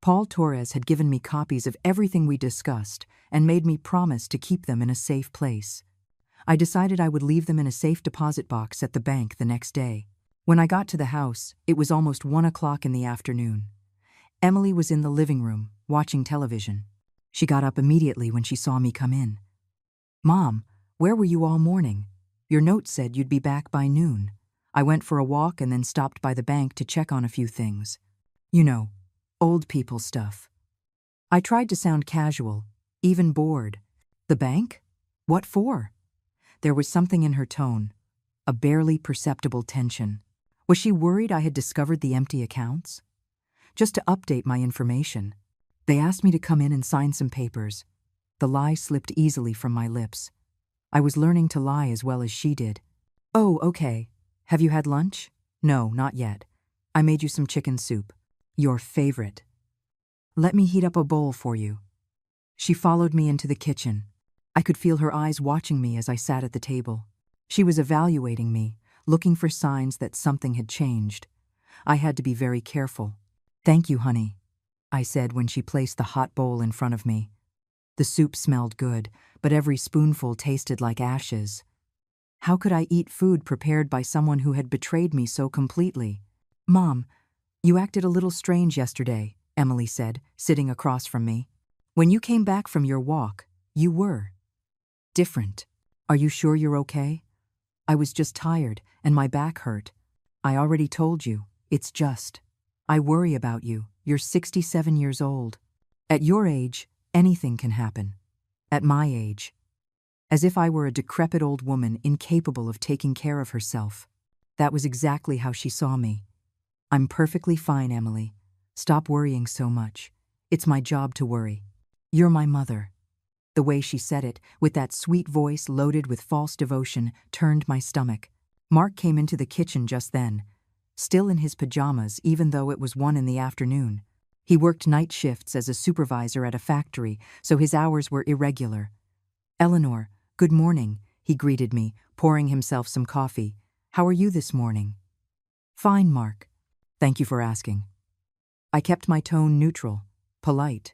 [SPEAKER 1] Paul Torres had given me copies of everything we discussed and made me promise to keep them in a safe place. I decided I would leave them in a safe deposit box at the bank the next day. When I got to the house, it was almost 1 o'clock in the afternoon. Emily was in the living room, watching television. She got up immediately when she saw me come in. "Mom, where were you all morning? Your note said you'd be back by noon. I went for a walk and then stopped by the bank to check on a few things. You know, old people stuff." I tried to sound casual, even bored. "The bank? What for?" There was something in her tone, a barely perceptible tension. Was she worried I had discovered the empty accounts? "Just to update my information. They asked me to come in and sign some papers." The lie slipped easily from my lips. I was learning to lie as well as she did. "Oh, okay. Have you had lunch?" "No, not yet. I made you some chicken soup. Your favorite." "Let me heat up a bowl for you." She followed me into the kitchen. I could feel her eyes watching me as I sat at the table. She was evaluating me, looking for signs that something had changed. I had to be very careful. "Thank you, honey," I said when she placed the hot bowl in front of me. The soup smelled good, but every spoonful tasted like ashes. How could I eat food prepared by someone who had betrayed me so completely? "Mom, you acted a little strange yesterday," Emily said, sitting across from me. "When you came back from your walk, you were different. Are you sure you're okay?" "I was just tired, and my back hurt." "I already told you, it's just. I worry about you. You're 67 years old. At your age, anything can happen. At my age." As if I were a decrepit old woman incapable of taking care of herself. That was exactly how she saw me. "I'm perfectly fine, Emily. Stop worrying so much. It's my job to worry. You're my mother." The way she said it, with that sweet voice loaded with false devotion, turned my stomach. Mark came into the kitchen just then, still in his pajamas even though it was 1 in the afternoon. He worked night shifts as a supervisor at a factory, so his hours were irregular. "Eleanor, good morning," he greeted me, pouring himself some coffee. "How are you this morning?" "Fine, Mark. Thank you for asking." I kept my tone neutral, polite.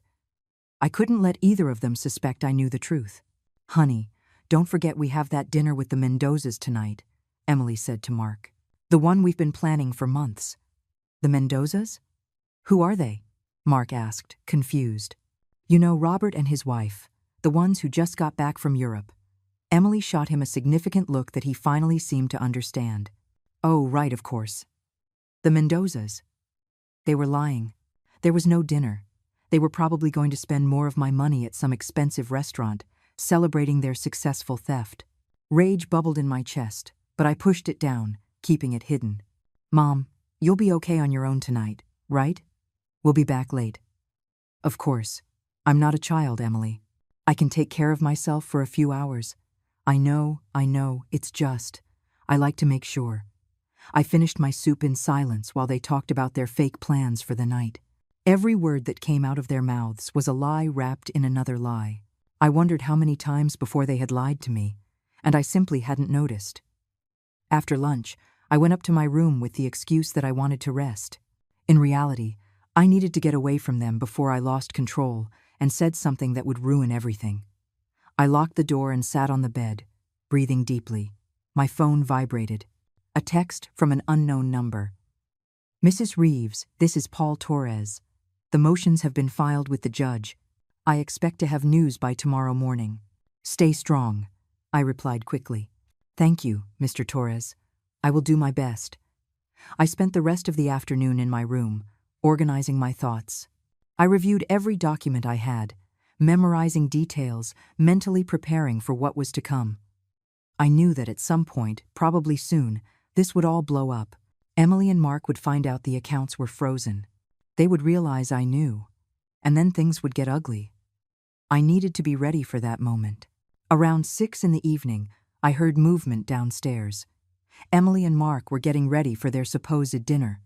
[SPEAKER 1] I couldn't let either of them suspect I knew the truth. "Honey, don't forget we have that dinner with the Mendozas tonight," Emily said to Mark. "The one we've been planning for months." "The Mendozas? Who are they?" Mark asked, confused. "You know Robert and his wife, the ones who just got back from Europe." Emily shot him a significant look that he finally seemed to understand. "Oh, right, of course. The Mendozas." They were lying. There was no dinner. They were probably going to spend more of my money at some expensive restaurant, celebrating their successful theft. Rage bubbled in my chest, but I pushed it down, keeping it hidden. "Mom, you'll be okay on your own tonight, right? We'll be back late." "Of course. I'm not a child, Emily. I can take care of myself for a few hours. I know, it's just. I like to make sure." I finished my soup in silence while they talked about their fake plans for the night. Every word that came out of their mouths was a lie wrapped in another lie. I wondered how many times before they had lied to me, and I simply hadn't noticed. After lunch, I went up to my room with the excuse that I wanted to rest. In reality, I needed to get away from them before I lost control and said something that would ruin everything. I locked the door and sat on the bed, breathing deeply. My phone vibrated. A text from an unknown number. "Mrs. Reeves, this is Paul Torres. The motions have been filed with the judge. I expect to have news by tomorrow morning. Stay strong," I replied quickly. "Thank you, Mr. Torres. I will do my best." I spent the rest of the afternoon in my room, organizing my thoughts. I reviewed every document I had, memorizing details, mentally preparing for what was to come. I knew that at some point, probably soon, this would all blow up. Emily and Mark would find out the accounts were frozen. They would realize I knew, and then things would get ugly. I needed to be ready for that moment. Around 6 in the evening, I heard movement downstairs. Emily and Mark were getting ready for their supposed dinner.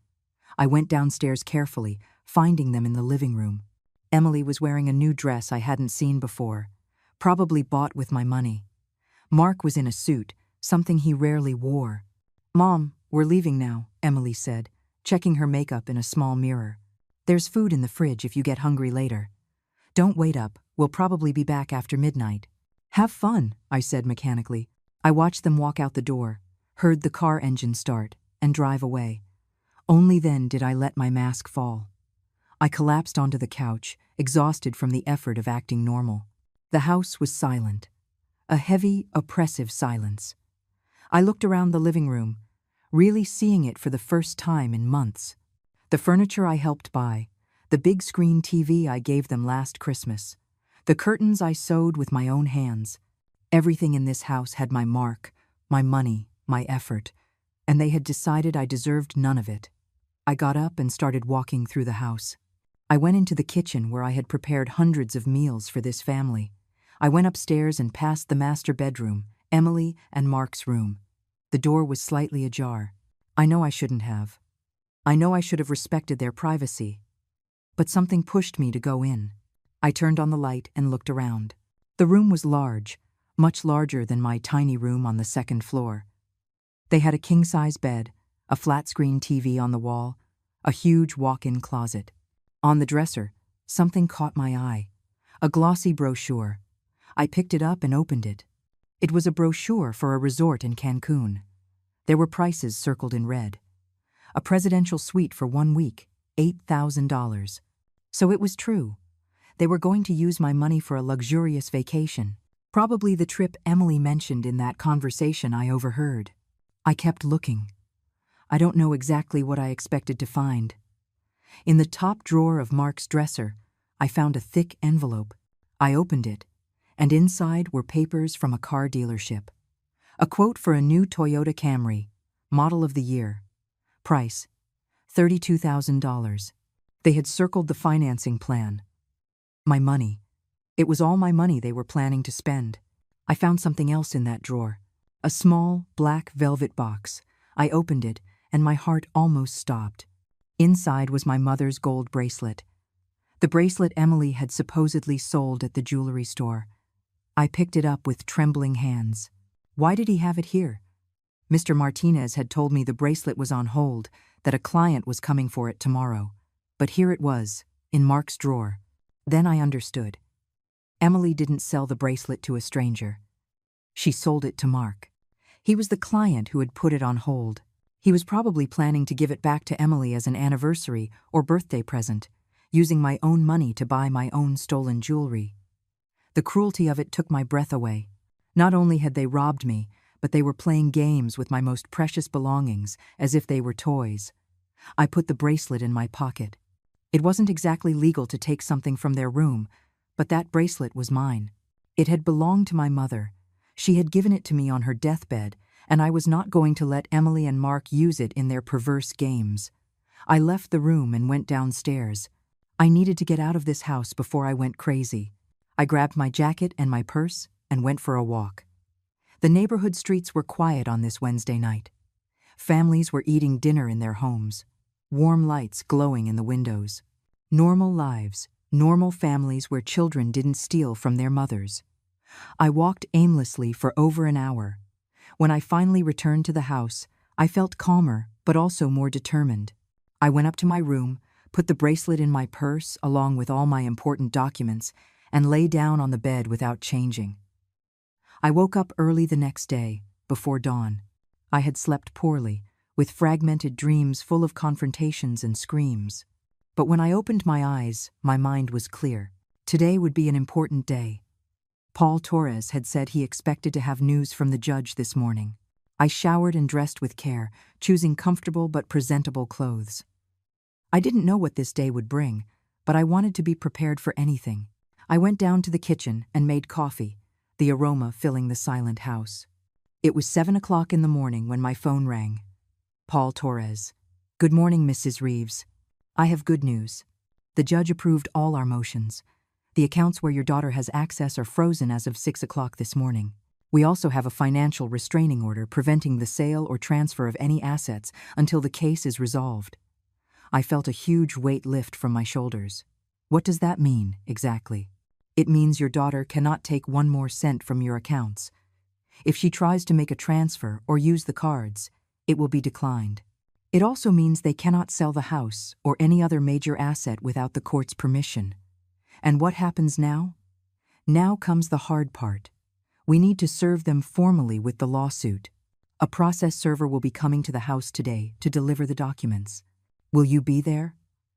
[SPEAKER 1] I went downstairs carefully, finding them in the living room. Emily was wearing a new dress I hadn't seen before, probably bought with my money. Mark was in a suit, something he rarely wore. "Mom, we're leaving now," Emily said, checking her makeup in a small mirror. "There's food in the fridge if you get hungry later. Don't wait up, we'll probably be back after midnight." "Have fun," I said mechanically. I watched them walk out the door, heard the car engine start, and drive away. Only then did I let my mask fall. I collapsed onto the couch, exhausted from the effort of acting normal. The house was silent. A heavy, oppressive silence. I looked around the living room, really seeing it for the first time in months. The furniture I helped buy, the big screen TV I gave them last Christmas, the curtains I sewed with my own hands. Everything in this house had my mark, my money, my effort, and they had decided I deserved none of it. I got up and started walking through the house. I went into the kitchen where I had prepared hundreds of meals for this family. I went upstairs and passed the master bedroom, Emily and Mark's room. The door was slightly ajar. I know I shouldn't have. I know I should have respected their privacy. But something pushed me to go in. I turned on the light and looked around. The room was large, much larger than my tiny room on the second floor. They had a king-size bed, a flat-screen TV on the wall, a huge walk-in closet. On the dresser, something caught my eye. A glossy brochure. I picked it up and opened it. It was a brochure for a resort in Cancun. There were prices circled in red. A presidential suite for 1 week, $8,000. So it was true. They were going to use my money for a luxurious vacation. Probably the trip Emily mentioned in that conversation I overheard. I kept looking. I don't know exactly what I expected to find. In the top drawer of Mark's dresser, I found a thick envelope. I opened it, and inside were papers from a car dealership. A quote for a new Toyota Camry, model of the year. Price, $32,000. They had circled the financing plan. My money. It was all my money they were planning to spend. I found something else in that drawer. A small, black velvet box. I opened it, and my heart almost stopped. Inside was my mother's gold bracelet. The bracelet Emily had supposedly sold at the jewelry store. I picked it up with trembling hands. Why did he have it here? Mr. Martinez had told me the bracelet was on hold, that a client was coming for it tomorrow. But here it was, in Mark's drawer. Then I understood. Emily didn't sell the bracelet to a stranger. She sold it to Mark. He was the client who had put it on hold. He was probably planning to give it back to Emily as an anniversary or birthday present, using my own money to buy my own stolen jewelry. The cruelty of it took my breath away. Not only had they robbed me, but they were playing games with my most precious belongings as if they were toys. I put the bracelet in my pocket. It wasn't exactly legal to take something from their room, but that bracelet was mine. It had belonged to my mother. She had given it to me on her deathbed, and I was not going to let Emily and Mark use it in their perverse games. I left the room and went downstairs. I needed to get out of this house before I went crazy. I grabbed my jacket and my purse and went for a walk. The neighborhood streets were quiet on this Wednesday night. Families were eating dinner in their homes, warm lights glowing in the windows. Normal lives, normal families where children didn't steal from their mothers. I walked aimlessly for over an hour. When I finally returned to the house, I felt calmer, but also more determined. I went up to my room, put the bracelet in my purse along with all my important documents, and lay down on the bed without changing. I woke up early the next day, before dawn. I had slept poorly, with fragmented dreams full of confrontations and screams. But when I opened my eyes, my mind was clear. Today would be an important day. Paul Torres had said he expected to have news from the judge this morning. I showered and dressed with care, choosing comfortable but presentable clothes. I didn't know what this day would bring, but I wanted to be prepared for anything. I went down to the kitchen and made coffee, the aroma filling the silent house. It was 7 o'clock in the morning when my phone rang. Paul Torres. Good morning, Mrs. Reeves. I have good news. The judge approved all our motions. The accounts where your daughter has access are frozen as of 6 o'clock this morning. We also have a financial restraining order preventing the sale or transfer of any assets until the case is resolved. I felt a huge weight lift from my shoulders. What does that mean, exactly? It means your daughter cannot take 1 more cent from your accounts. If she tries to make a transfer or use the cards, it will be declined. It also means they cannot sell the house or any other major asset without the court's permission. And what happens now? Now comes the hard part. We need to serve them formally with the lawsuit. A process server will be coming to the house today to deliver the documents. Will you be there?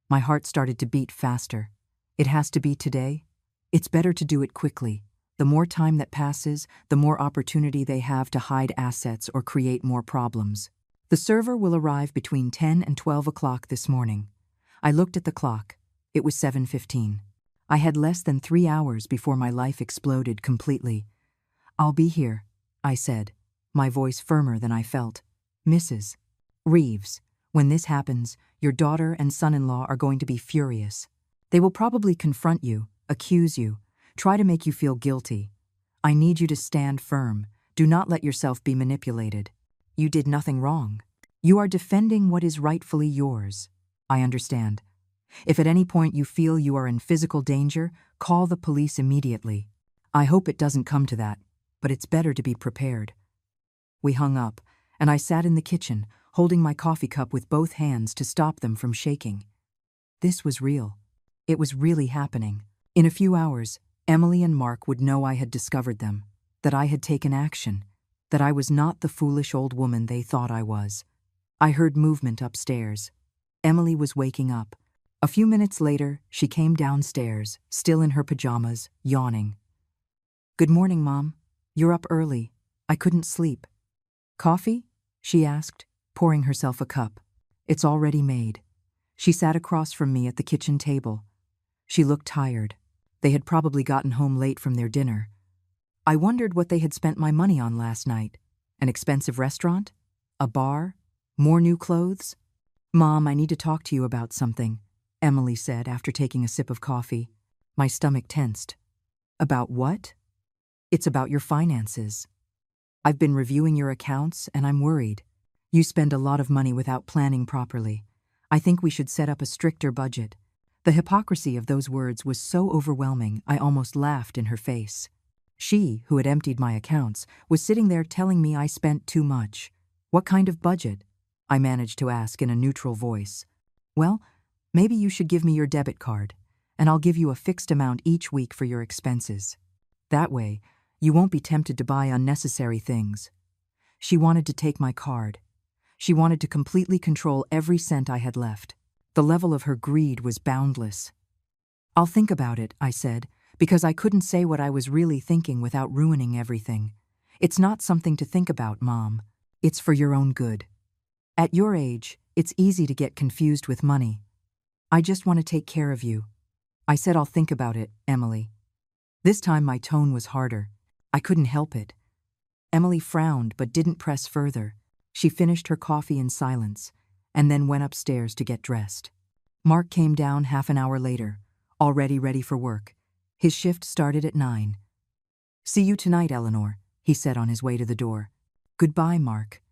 [SPEAKER 1] My heart started to beat faster. It has to be today? It's better to do it quickly. The more time that passes, the more opportunity they have to hide assets or create more problems. The server will arrive between 10 and 12 o'clock this morning. I looked at the clock. It was 7:15. I had less than 3 hours before my life exploded completely. I'll be here, I said, my voice firmer than I felt. Mrs. Reeves, when this happens, your daughter and son-in-law are going to be furious. They will probably confront you, accuse you, try to make you feel guilty. I need you to stand firm. Do not let yourself be manipulated. You did nothing wrong. You are defending what is rightfully yours. I understand. If at any point you feel you are in physical danger, call the police immediately. I hope it doesn't come to that, but it's better to be prepared. We hung up, and I sat in the kitchen, holding my coffee cup with both hands to stop them from shaking. This was real. It was really happening. In a few hours, Emily and Mark would know I had discovered them, that I had taken action, that I was not the foolish old woman they thought I was. I heard movement upstairs. Emily was waking up. A few minutes later, she came downstairs, still in her pajamas, yawning. Good morning, Mom. You're up early. I couldn't sleep. Coffee? She asked, pouring herself a cup. It's already made. She sat across from me at the kitchen table. She looked tired. They had probably gotten home late from their dinner. I wondered what they had spent my money on last night. An expensive restaurant? A bar? More new clothes? Mom, I need to talk to you about something, Emily said after taking a sip of coffee. My stomach tensed. About what? It's about your finances. I've been reviewing your accounts and I'm worried. You spend a lot of money without planning properly. I think we should set up a stricter budget. The hypocrisy of those words was so overwhelming I almost laughed in her face. She, who had emptied my accounts, was sitting there telling me I spent too much. What kind of budget? I managed to ask in a neutral voice. Well, maybe you should give me your debit card, and I'll give you a fixed amount each week for your expenses. That way, you won't be tempted to buy unnecessary things. She wanted to take my card. She wanted to completely control every cent I had left. The level of her greed was boundless. I'll think about it, I said, because I couldn't say what I was really thinking without ruining everything. It's not something to think about, Mom. It's for your own good. At your age, it's easy to get confused with money. I just want to take care of you. I said I'll think about it, Emily. This time my tone was harder. I couldn't help it. Emily frowned but didn't press further. She finished her coffee in silence, and then went upstairs to get dressed. Mark came down half an hour later, already ready for work. His shift started at 9. See you tonight, Eleanor, he said on his way to the door. Goodbye, Mark.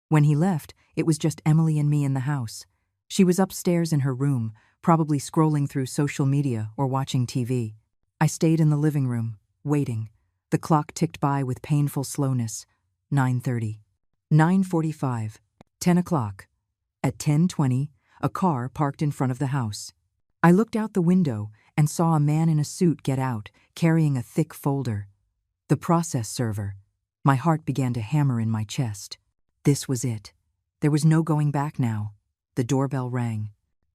[SPEAKER 1] When he left, it was just Emily and me in the house. She was upstairs in her room, probably scrolling through social media or watching TV. I stayed in the living room, waiting. The clock ticked by with painful slowness. 9:30. 9:45. 10 o'clock. At 10:20, a car parked in front of the house. I looked out the window and saw a man in a suit get out, carrying a thick folder. The process server. My heart began to hammer in my chest. This was it. There was no going back now. The doorbell rang.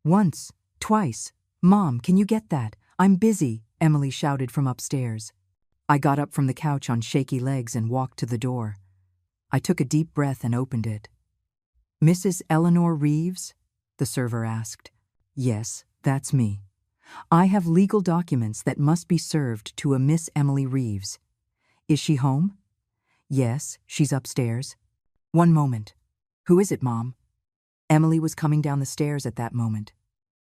[SPEAKER 1] Once, twice. Mom, can you get that? I'm busy, Emily shouted from upstairs. I got up from the couch on shaky legs and walked to the door. I took a deep breath and opened it. Mrs. Eleanor Reeves? The server asked. Yes, that's me. I have legal documents that must be served to a Miss Emily Reeves. Is she home? Yes, she's upstairs. One moment. Who is it, Mom? Emily was coming down the stairs at that moment.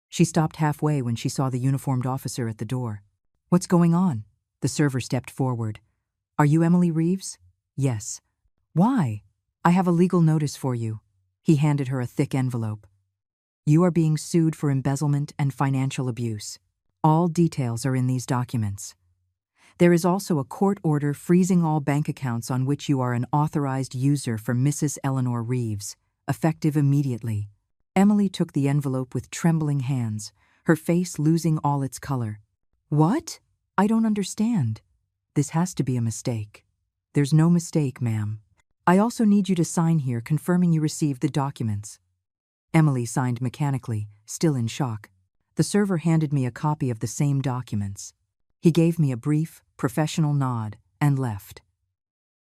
[SPEAKER 1] She stopped halfway when she saw the uniformed officer at the door. What's going on? The server stepped forward. Are you Emily Reeves? Yes. Why? I have a legal notice for you. He handed her a thick envelope. You are being sued for embezzlement and financial abuse. All details are in these documents. There is also a court order freezing all bank accounts on which you are an authorized user for Mrs. Eleanor Reeves, effective immediately. Emily took the envelope with trembling hands, her face losing all its color. What? I don't understand. This has to be a mistake. There's no mistake, ma'am. I also need you to sign here confirming you received the documents." Emily signed mechanically, still in shock. The server handed me a copy of the same documents. He gave me a brief, professional nod and left.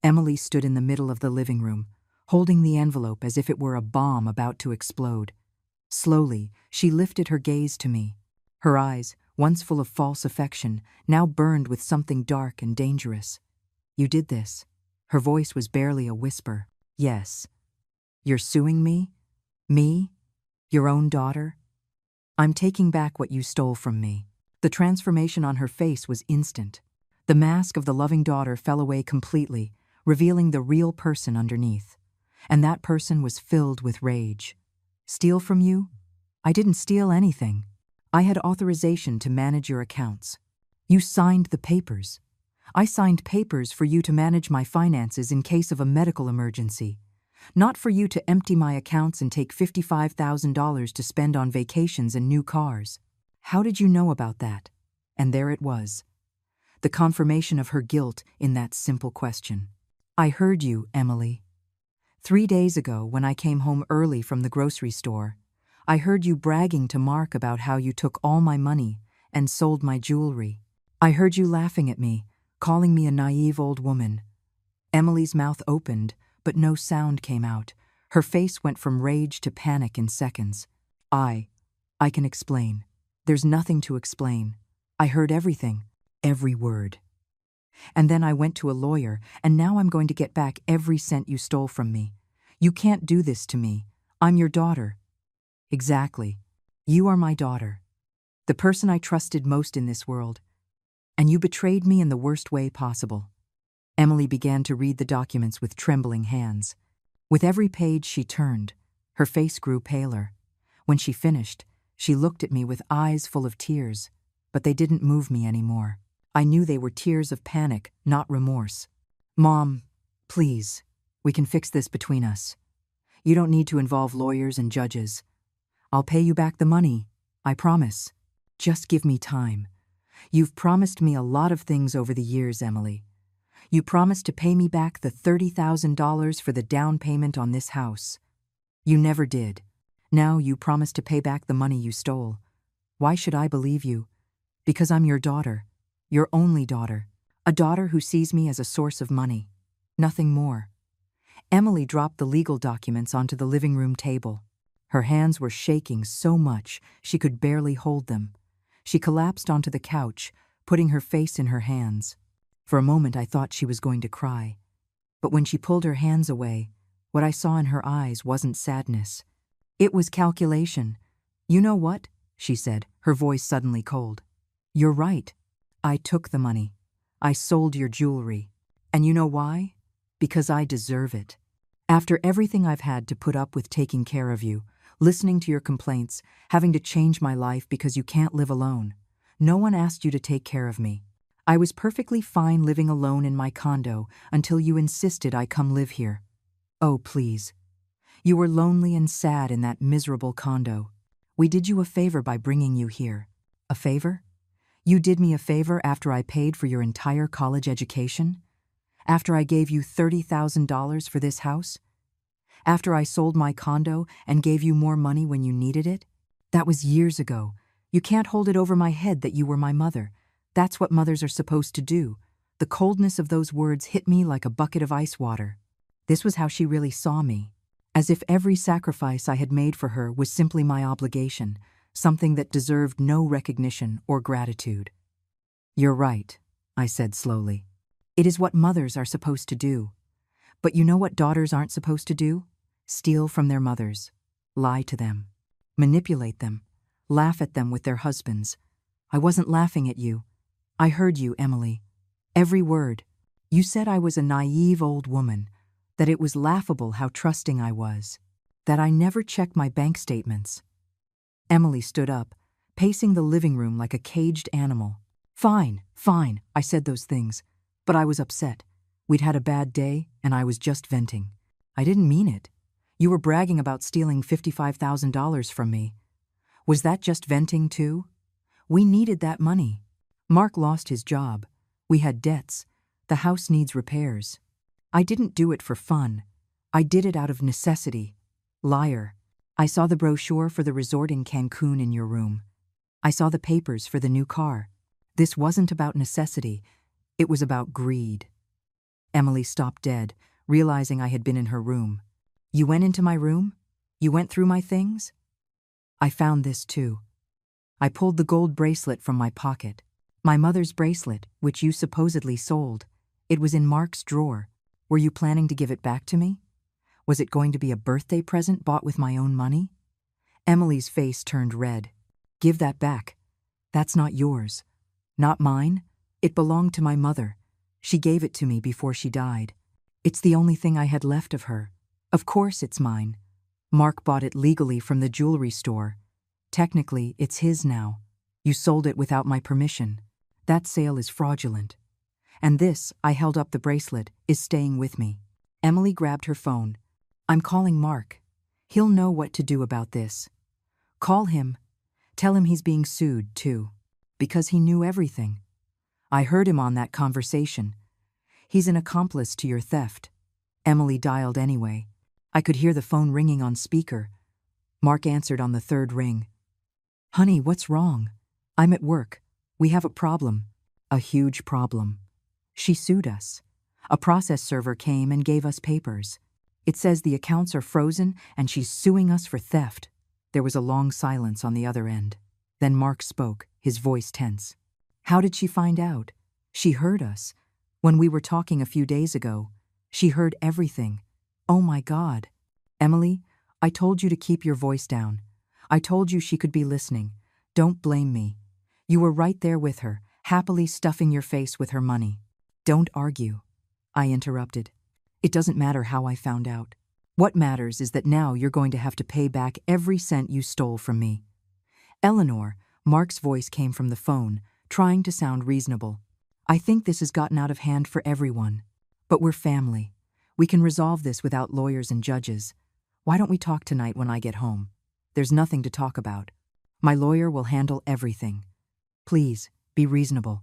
[SPEAKER 1] Emily stood in the middle of the living room, holding the envelope as if it were a bomb about to explode. Slowly, she lifted her gaze to me. Her eyes, once full of false affection, now burned with something dark and dangerous. "You did this." Her voice was barely a whisper. "Yes." "You're suing me? Me? Your own daughter?" "I'm taking back what you stole from me." The transformation on her face was instant. The mask of the loving daughter fell away completely, revealing the real person underneath. And that person was filled with rage. "Steal from you? I didn't steal anything. I had authorization to manage your accounts. You signed the papers. I signed papers for you to manage my finances in case of a medical emergency, not for you to empty my accounts and take $55,000 to spend on vacations and new cars. How did you know about that?" And there it was. The confirmation of her guilt in that simple question. "I heard you, Emily. 3 days ago, when I came home early from the grocery store, I heard you bragging to Mark about how you took all my money and sold my jewelry. I heard you laughing at me, calling me a naive old woman." Emily's mouth opened, but no sound came out. Her face went from rage to panic in seconds. I can explain. There's nothing to explain. I heard everything, every word. And then I went to a lawyer, and now I'm going to get back every cent you stole from me. You can't do this to me. I'm your daughter." "Exactly. You are my daughter. The person I trusted most in this world. And you betrayed me in the worst way possible." Emily began to read the documents with trembling hands. With every page she turned, her face grew paler. When she finished, she looked at me with eyes full of tears, but they didn't move me anymore. I knew they were tears of panic, not remorse. "Mom, please, we can fix this between us. You don't need to involve lawyers and judges. I'll pay you back the money, I promise. Just give me time. You've promised me a lot of things over the years, Emily. You promised to pay me back the $30,000 for the down payment on this house. You never did. Now you promise to pay back the money you stole. Why should I believe you? Because I'm your daughter, your only daughter, a daughter who sees me as a source of money. Nothing more." Emily dropped the legal documents onto the living room table. Her hands were shaking so much she could barely hold them. She collapsed onto the couch, putting her face in her hands. For a moment I thought she was going to cry. But when she pulled her hands away, what I saw in her eyes wasn't sadness. It was calculation. "You know what?" she said, her voice suddenly cold. "You're right. I took the money. I sold your jewelry. And you know why? Because I deserve it. After everything I've had to put up with taking care of you, listening to your complaints, having to change my life because you can't live alone. No one asked you to take care of me. I was perfectly fine living alone in my condo until you insisted I come live here. Oh, please. You were lonely and sad in that miserable condo. We did you a favor by bringing you here." "A favor? You did me a favor after I paid for your entire college education? After I gave you $30,000 for this house? After I sold my condo and gave you more money when you needed it? That was years ago. You can't hold it over my head that you were my mother. That's what mothers are supposed to do." The coldness of those words hit me like a bucket of ice water. This was how she really saw me. As if every sacrifice I had made for her was simply my obligation, something that deserved no recognition or gratitude. "You're right," I said slowly. "It is what mothers are supposed to do. But you know what daughters aren't supposed to do? Steal from their mothers, lie to them, manipulate them, laugh at them with their husbands. I wasn't laughing at you. I heard you, Emily. Every word. You said I was a naive old woman, that it was laughable how trusting I was, that I never checked my bank statements." Emily stood up, pacing the living room like a caged animal. Fine, I said those things, but I was upset. We'd had a bad day, and I was just venting. I didn't mean it. You were bragging about stealing $55,000 from me. Was that just venting too? We needed that money. Mark lost his job. We had debts. The house needs repairs. I didn't do it for fun. I did it out of necessity. Liar. I saw the brochure for the resort in Cancun in your room. I saw the papers for the new car. This wasn't about necessity. It was about greed. Emily stopped dead, realizing I had been in her room. You went into my room? You went through my things? I found this too. I pulled the gold bracelet from my pocket. My mother's bracelet, which you supposedly sold. It was in Mark's drawer. Were you planning to give it back to me? Was it going to be a birthday present bought with my own money? Emily's face turned red. Give that back. That's not yours. Not mine. It belonged to my mother. She gave it to me before she died. It's the only thing I had left of her. Of course it's mine. Mark bought it legally from the jewelry store. Technically, it's his now. You sold it without my permission. That sale is fraudulent. And this, I held up the bracelet, is staying with me. Emily grabbed her phone. I'm calling Mark. He'll know what to do about this. Call him. Tell him he's being sued, too. Because he knew everything. I heard him on that conversation. He's an accomplice to your theft. Emily dialed anyway. I could hear the phone ringing on speaker. Mark answered on the third ring. Honey, what's wrong? I'm at work. We have a problem. A huge problem. She sued us. A process server came and gave us papers. It says the accounts are frozen and she's suing us for theft. There was a long silence on the other end. Then Mark spoke, his voice tense. How did she find out? She heard us. When we were talking a few days ago, she heard everything. Oh my God. Emily, I told you to keep your voice down. I told you she could be listening. Don't blame me. You were right there with her, happily stuffing your face with her money. Don't argue. I interrupted. It doesn't matter how I found out. What matters is that now you're going to have to pay back every cent you stole from me. Eleanor, Mark's voice came from the phone, trying to sound reasonable. I think this has gotten out of hand for everyone. But we're family. We can resolve this without lawyers and judges. Why don't we talk tonight when I get home? There's nothing to talk about. My lawyer will handle everything. Please, be reasonable.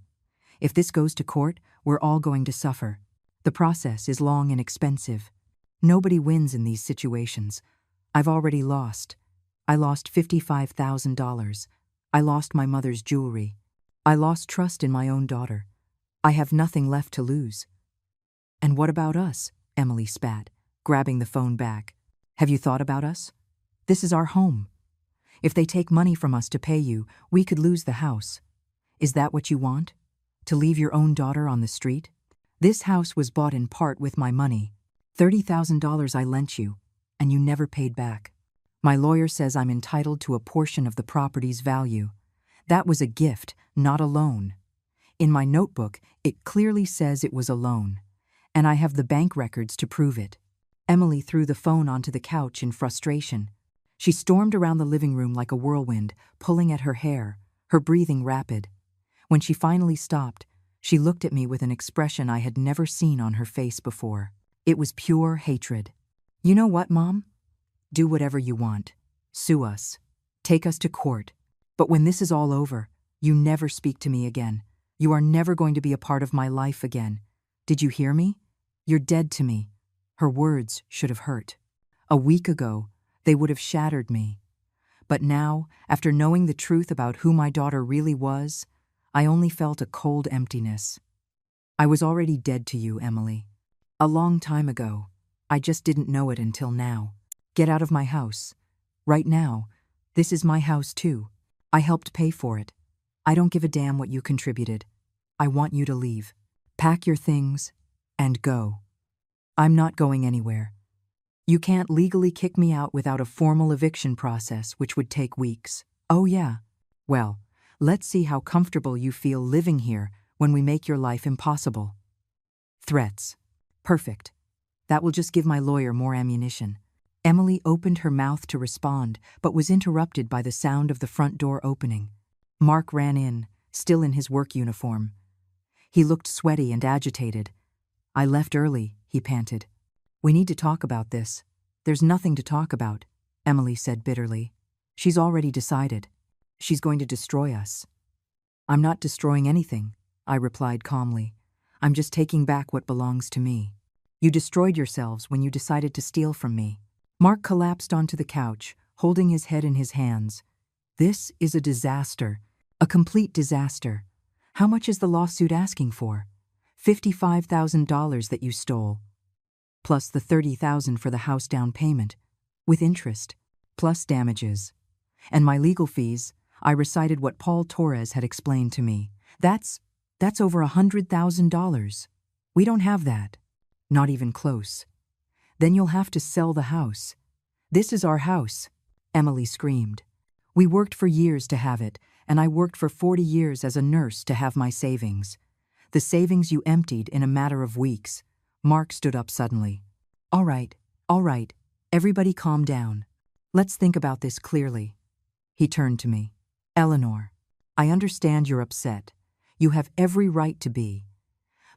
[SPEAKER 1] If this goes to court, we're all going to suffer. The process is long and expensive. Nobody wins in these situations. I've already lost. I lost $55,000. I lost my mother's jewelry. I lost trust in my own daughter. I have nothing left to lose. And what about us? Emily spat, grabbing the phone back. Have you thought about us? This is our home. If they take money from us to pay you, we could lose the house. Is that what you want? To leave your own daughter on the street? This house was bought in part with my money. $30,000 I lent you, and you never paid back. My lawyer says I'm entitled to a portion of the property's value. That was a gift, not a loan. In my notebook, it clearly says it was a loan, and I have the bank records to prove it. Emily threw the phone onto the couch in frustration. She stormed around the living room like a whirlwind, pulling at her hair, her breathing rapid. When she finally stopped, she looked at me with an expression I had never seen on her face before. It was pure hatred. You know what, Mom? Do whatever you want. Sue us. Take us to court. But when this is all over, you never speak to me again. You are never going to be a part of my life again. Did you hear me? You're dead to me. Her words should have hurt. A week ago, they would have shattered me. But now, after knowing the truth about who my daughter really was, I only felt a cold emptiness. I was already dead to you, Emily. A long time ago. I just didn't know it until now. Get out of my house. Right now. This is my house too. I helped pay for it. I don't give a damn what you contributed. I want you to leave. Pack your things and go. I'm not going anywhere. You can't legally kick me out without a formal eviction process, which would take weeks. Oh yeah. Well, let's see how comfortable you feel living here when we make your life impossible. Threats. Perfect. That will just give my lawyer more ammunition. Emily opened her mouth to respond, but was interrupted by the sound of the front door opening. Mark ran in, still in his work uniform. He looked sweaty and agitated. I left early, he panted. We need to talk about this. There's nothing to talk about, Emily said bitterly. She's already decided. She's going to destroy us. I'm not destroying anything, I replied calmly. I'm just taking back what belongs to me. You destroyed yourselves when you decided to steal from me. Mark collapsed onto the couch, holding his head in his hands. This is a disaster. A complete disaster. How much is the lawsuit asking for? $55,000 that you stole, plus the $30,000 for the house down payment, with interest, plus damages. And my legal fees, I recited what Paul Torres had explained to me. That's over $100,000. We don't have that. Not even close. Then you'll have to sell the house. This is our house, Emily screamed. We worked for years to have it, and I worked for 40 years as a nurse to have my savings. The savings you emptied in a matter of weeks. Mark stood up suddenly. All right, everybody calm down. Let's think about this clearly. He turned to me. Eleanor, I understand you're upset. You have every right to be.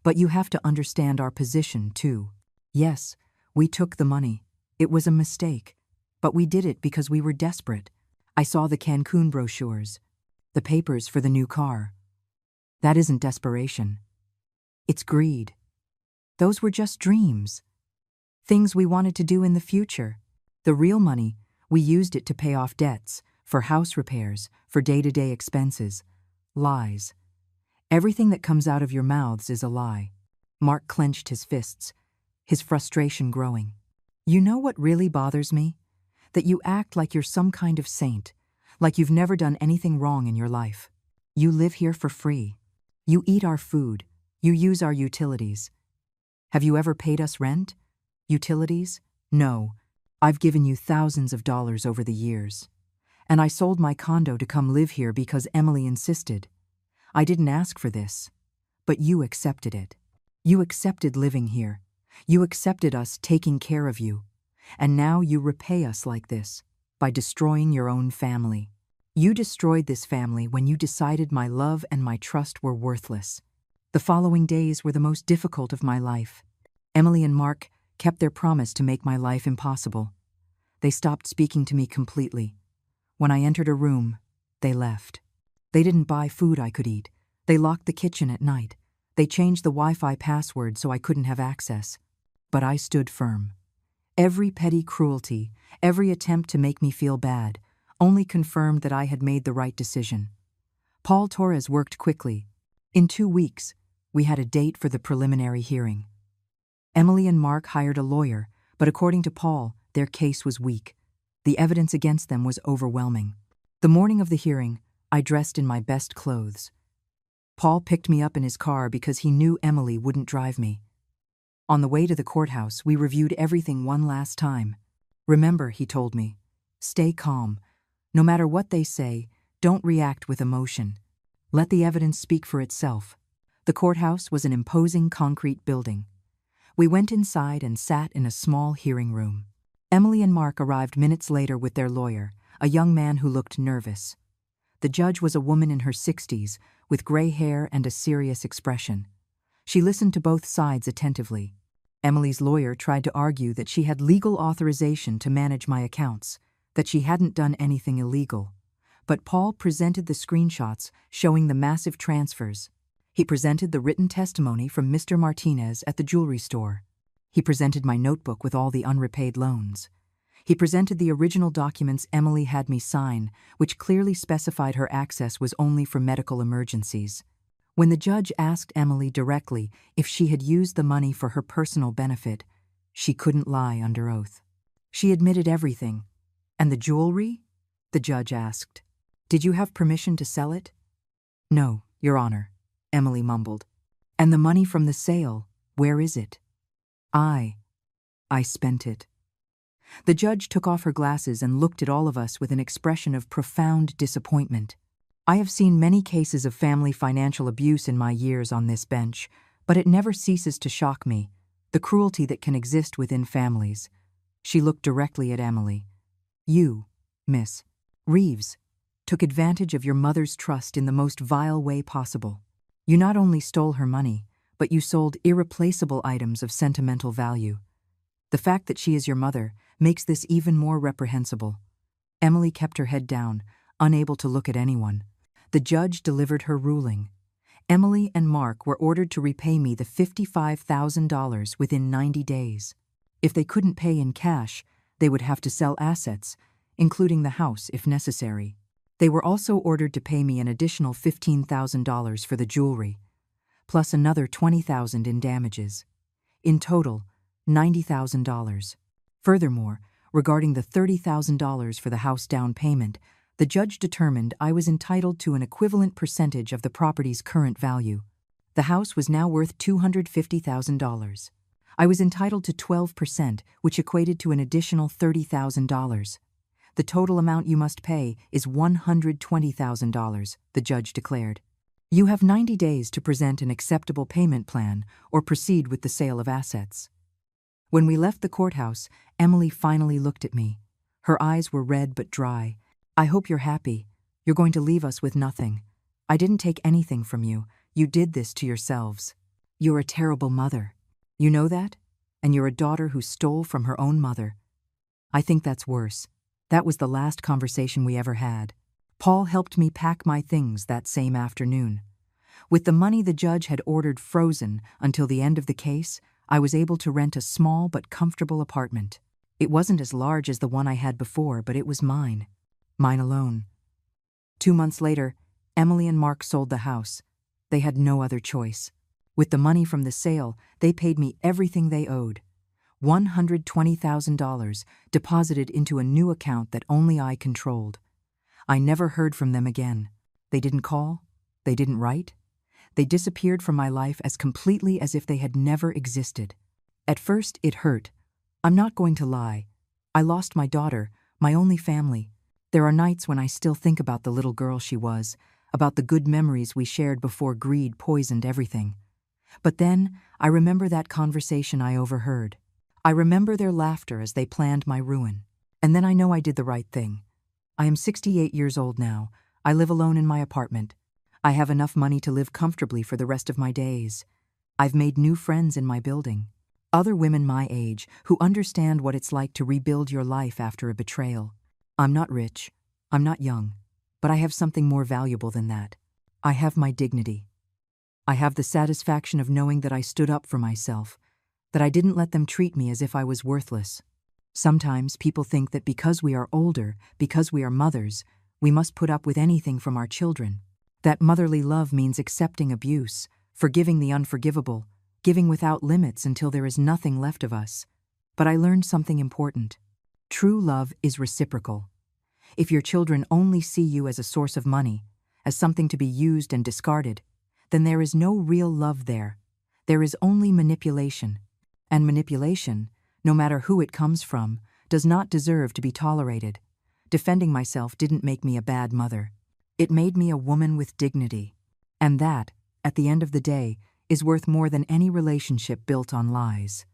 [SPEAKER 1] But you have to understand our position, too. Yes, we took the money. It was a mistake. But we did it because we were desperate. I saw the Cancun brochures, the papers for the new car. That isn't desperation. It's greed. Those were just dreams. Things we wanted to do in the future. The real money, we used it to pay off debts, for house repairs, for day-to-day expenses. Lies. Everything that comes out of your mouths is a lie. Mark clenched his fists, his frustration growing. You know what really bothers me? That you act like you're some kind of saint, like you've never done anything wrong in your life. You live here for free. You eat our food. You use our utilities. Have you ever paid us rent? Utilities? No. I've given you thousands of dollars over the years. And I sold my condo to come live here because Emily insisted. I didn't ask for this, but you accepted it. You accepted living here. You accepted us taking care of you. And now you repay us like this, by destroying your own family. You destroyed this family when you decided my love and my trust were worthless. The following days were the most difficult of my life. Emily and Mark kept their promise to make my life impossible. They stopped speaking to me completely. When I entered a room, they left. They didn't buy food I could eat. They locked the kitchen at night. They changed the Wi-Fi password so I couldn't have access. But I stood firm. Every petty cruelty, every attempt to make me feel bad, only confirmed that I had made the right decision. Paul Torres worked quickly. In 2 weeks, we had a date for the preliminary hearing. Emily and Mark hired a lawyer, but according to Paul, their case was weak. The evidence against them was overwhelming. The morning of the hearing, I dressed in my best clothes. Paul picked me up in his car because he knew Emily wouldn't drive me. On the way to the courthouse, we reviewed everything one last time. Remember, he told me, stay calm. No matter what they say, don't react with emotion. Let the evidence speak for itself. The courthouse was an imposing concrete building. We went inside and sat in a small hearing room. Emily and Mark arrived minutes later with their lawyer, a young man who looked nervous. The judge was a woman in her 60s, with gray hair and a serious expression. She listened to both sides attentively. Emily's lawyer tried to argue that she had legal authorization to manage my accounts, that she hadn't done anything illegal. But Paul presented the screenshots showing the massive transfers. He presented the written testimony from Mr. Martinez at the jewelry store. He presented my notebook with all the unrepaid loans. He presented the original documents Emily had me sign, which clearly specified her access was only for medical emergencies. When the judge asked Emily directly if she had used the money for her personal benefit, she couldn't lie under oath. She admitted everything. And the jewelry? The judge asked. Did you have permission to sell it? No, Your Honor, Emily mumbled. And the money from the sale, where is it? I spent it. The judge took off her glasses and looked at all of us with an expression of profound disappointment. I have seen many cases of family financial abuse in my years on this bench, but it never ceases to shock me, the cruelty that can exist within families. She looked directly at Emily. You, Miss Reeves, took advantage of your mother's trust in the most vile way possible. You not only stole her money, but you sold irreplaceable items of sentimental value. The fact that she is your mother makes this even more reprehensible. Emily kept her head down, unable to look at anyone. The judge delivered her ruling. Emily and Mark were ordered to repay me the $55,000 within 90 days. If they couldn't pay in cash, they would have to sell assets, including the house if necessary. They were also ordered to pay me an additional $15,000 for the jewelry, plus another $20,000 in damages. In total, $90,000. Furthermore, regarding the $30,000 for the house down payment, the judge determined I was entitled to an equivalent percentage of the property's current value. The house was now worth $250,000. I was entitled to 12%, which equated to an additional $30,000. The total amount you must pay is $120,000, the judge declared. You have 90 days to present an acceptable payment plan or proceed with the sale of assets. When we left the courthouse, Emily finally looked at me. Her eyes were red but dry. I hope you're happy. You're going to leave us with nothing. I didn't take anything from you. You did this to yourselves. You're a terrible mother. You know that? And you're a daughter who stole from her own mother. I think that's worse. That was the last conversation we ever had. Paul helped me pack my things that same afternoon. With the money the judge had ordered frozen until the end of the case, I was able to rent a small but comfortable apartment. It wasn't as large as the one I had before, but it was mine. Mine alone. 2 months later, Emily and Mark sold the house. They had no other choice. With the money from the sale, they paid me everything they owed. $120,000 deposited into a new account that only I controlled. I never heard from them again. They didn't call. They didn't write. They disappeared from my life as completely as if they had never existed. At first, it hurt. I'm not going to lie. I lost my daughter, my only family. There are nights when I still think about the little girl she was, about the good memories we shared before greed poisoned everything. But then, I remember that conversation I overheard. I remember their laughter as they planned my ruin. And then I know I did the right thing. I am 68 years old now. I live alone in my apartment. I have enough money to live comfortably for the rest of my days. I've made new friends in my building. Other women my age who understand what it's like to rebuild your life after a betrayal. I'm not rich. I'm not young. But I have something more valuable than that. I have my dignity. I have the satisfaction of knowing that I stood up for myself, that I didn't let them treat me as if I was worthless. Sometimes people think that because we are older, because we are mothers, we must put up with anything from our children. That motherly love means accepting abuse, forgiving the unforgivable, giving without limits until there is nothing left of us. But I learned something important. True love is reciprocal. If your children only see you as a source of money, as something to be used and discarded, then there is no real love there. There is only manipulation. And manipulation, no matter who it comes from, does not deserve to be tolerated. Defending myself didn't make me a bad mother. It made me a woman with dignity. And that, at the end of the day, is worth more than any relationship built on lies.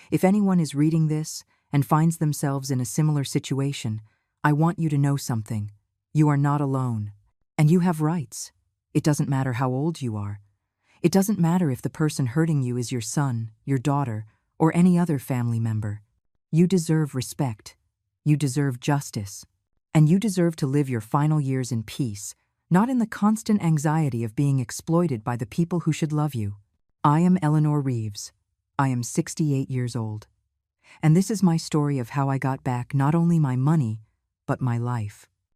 [SPEAKER 1] If anyone is reading this and finds themselves in a similar situation, I want you to know something. You are not alone. And you have rights. It doesn't matter how old you are. It doesn't matter if the person hurting you is your son, your daughter, or any other family member. You deserve respect. You deserve justice. And you deserve to live your final years in peace, not in the constant anxiety of being exploited by the people who should love you. I am Eleanor Reeves. I am 68 years old. And this is my story of how I got back not only my money, but my life.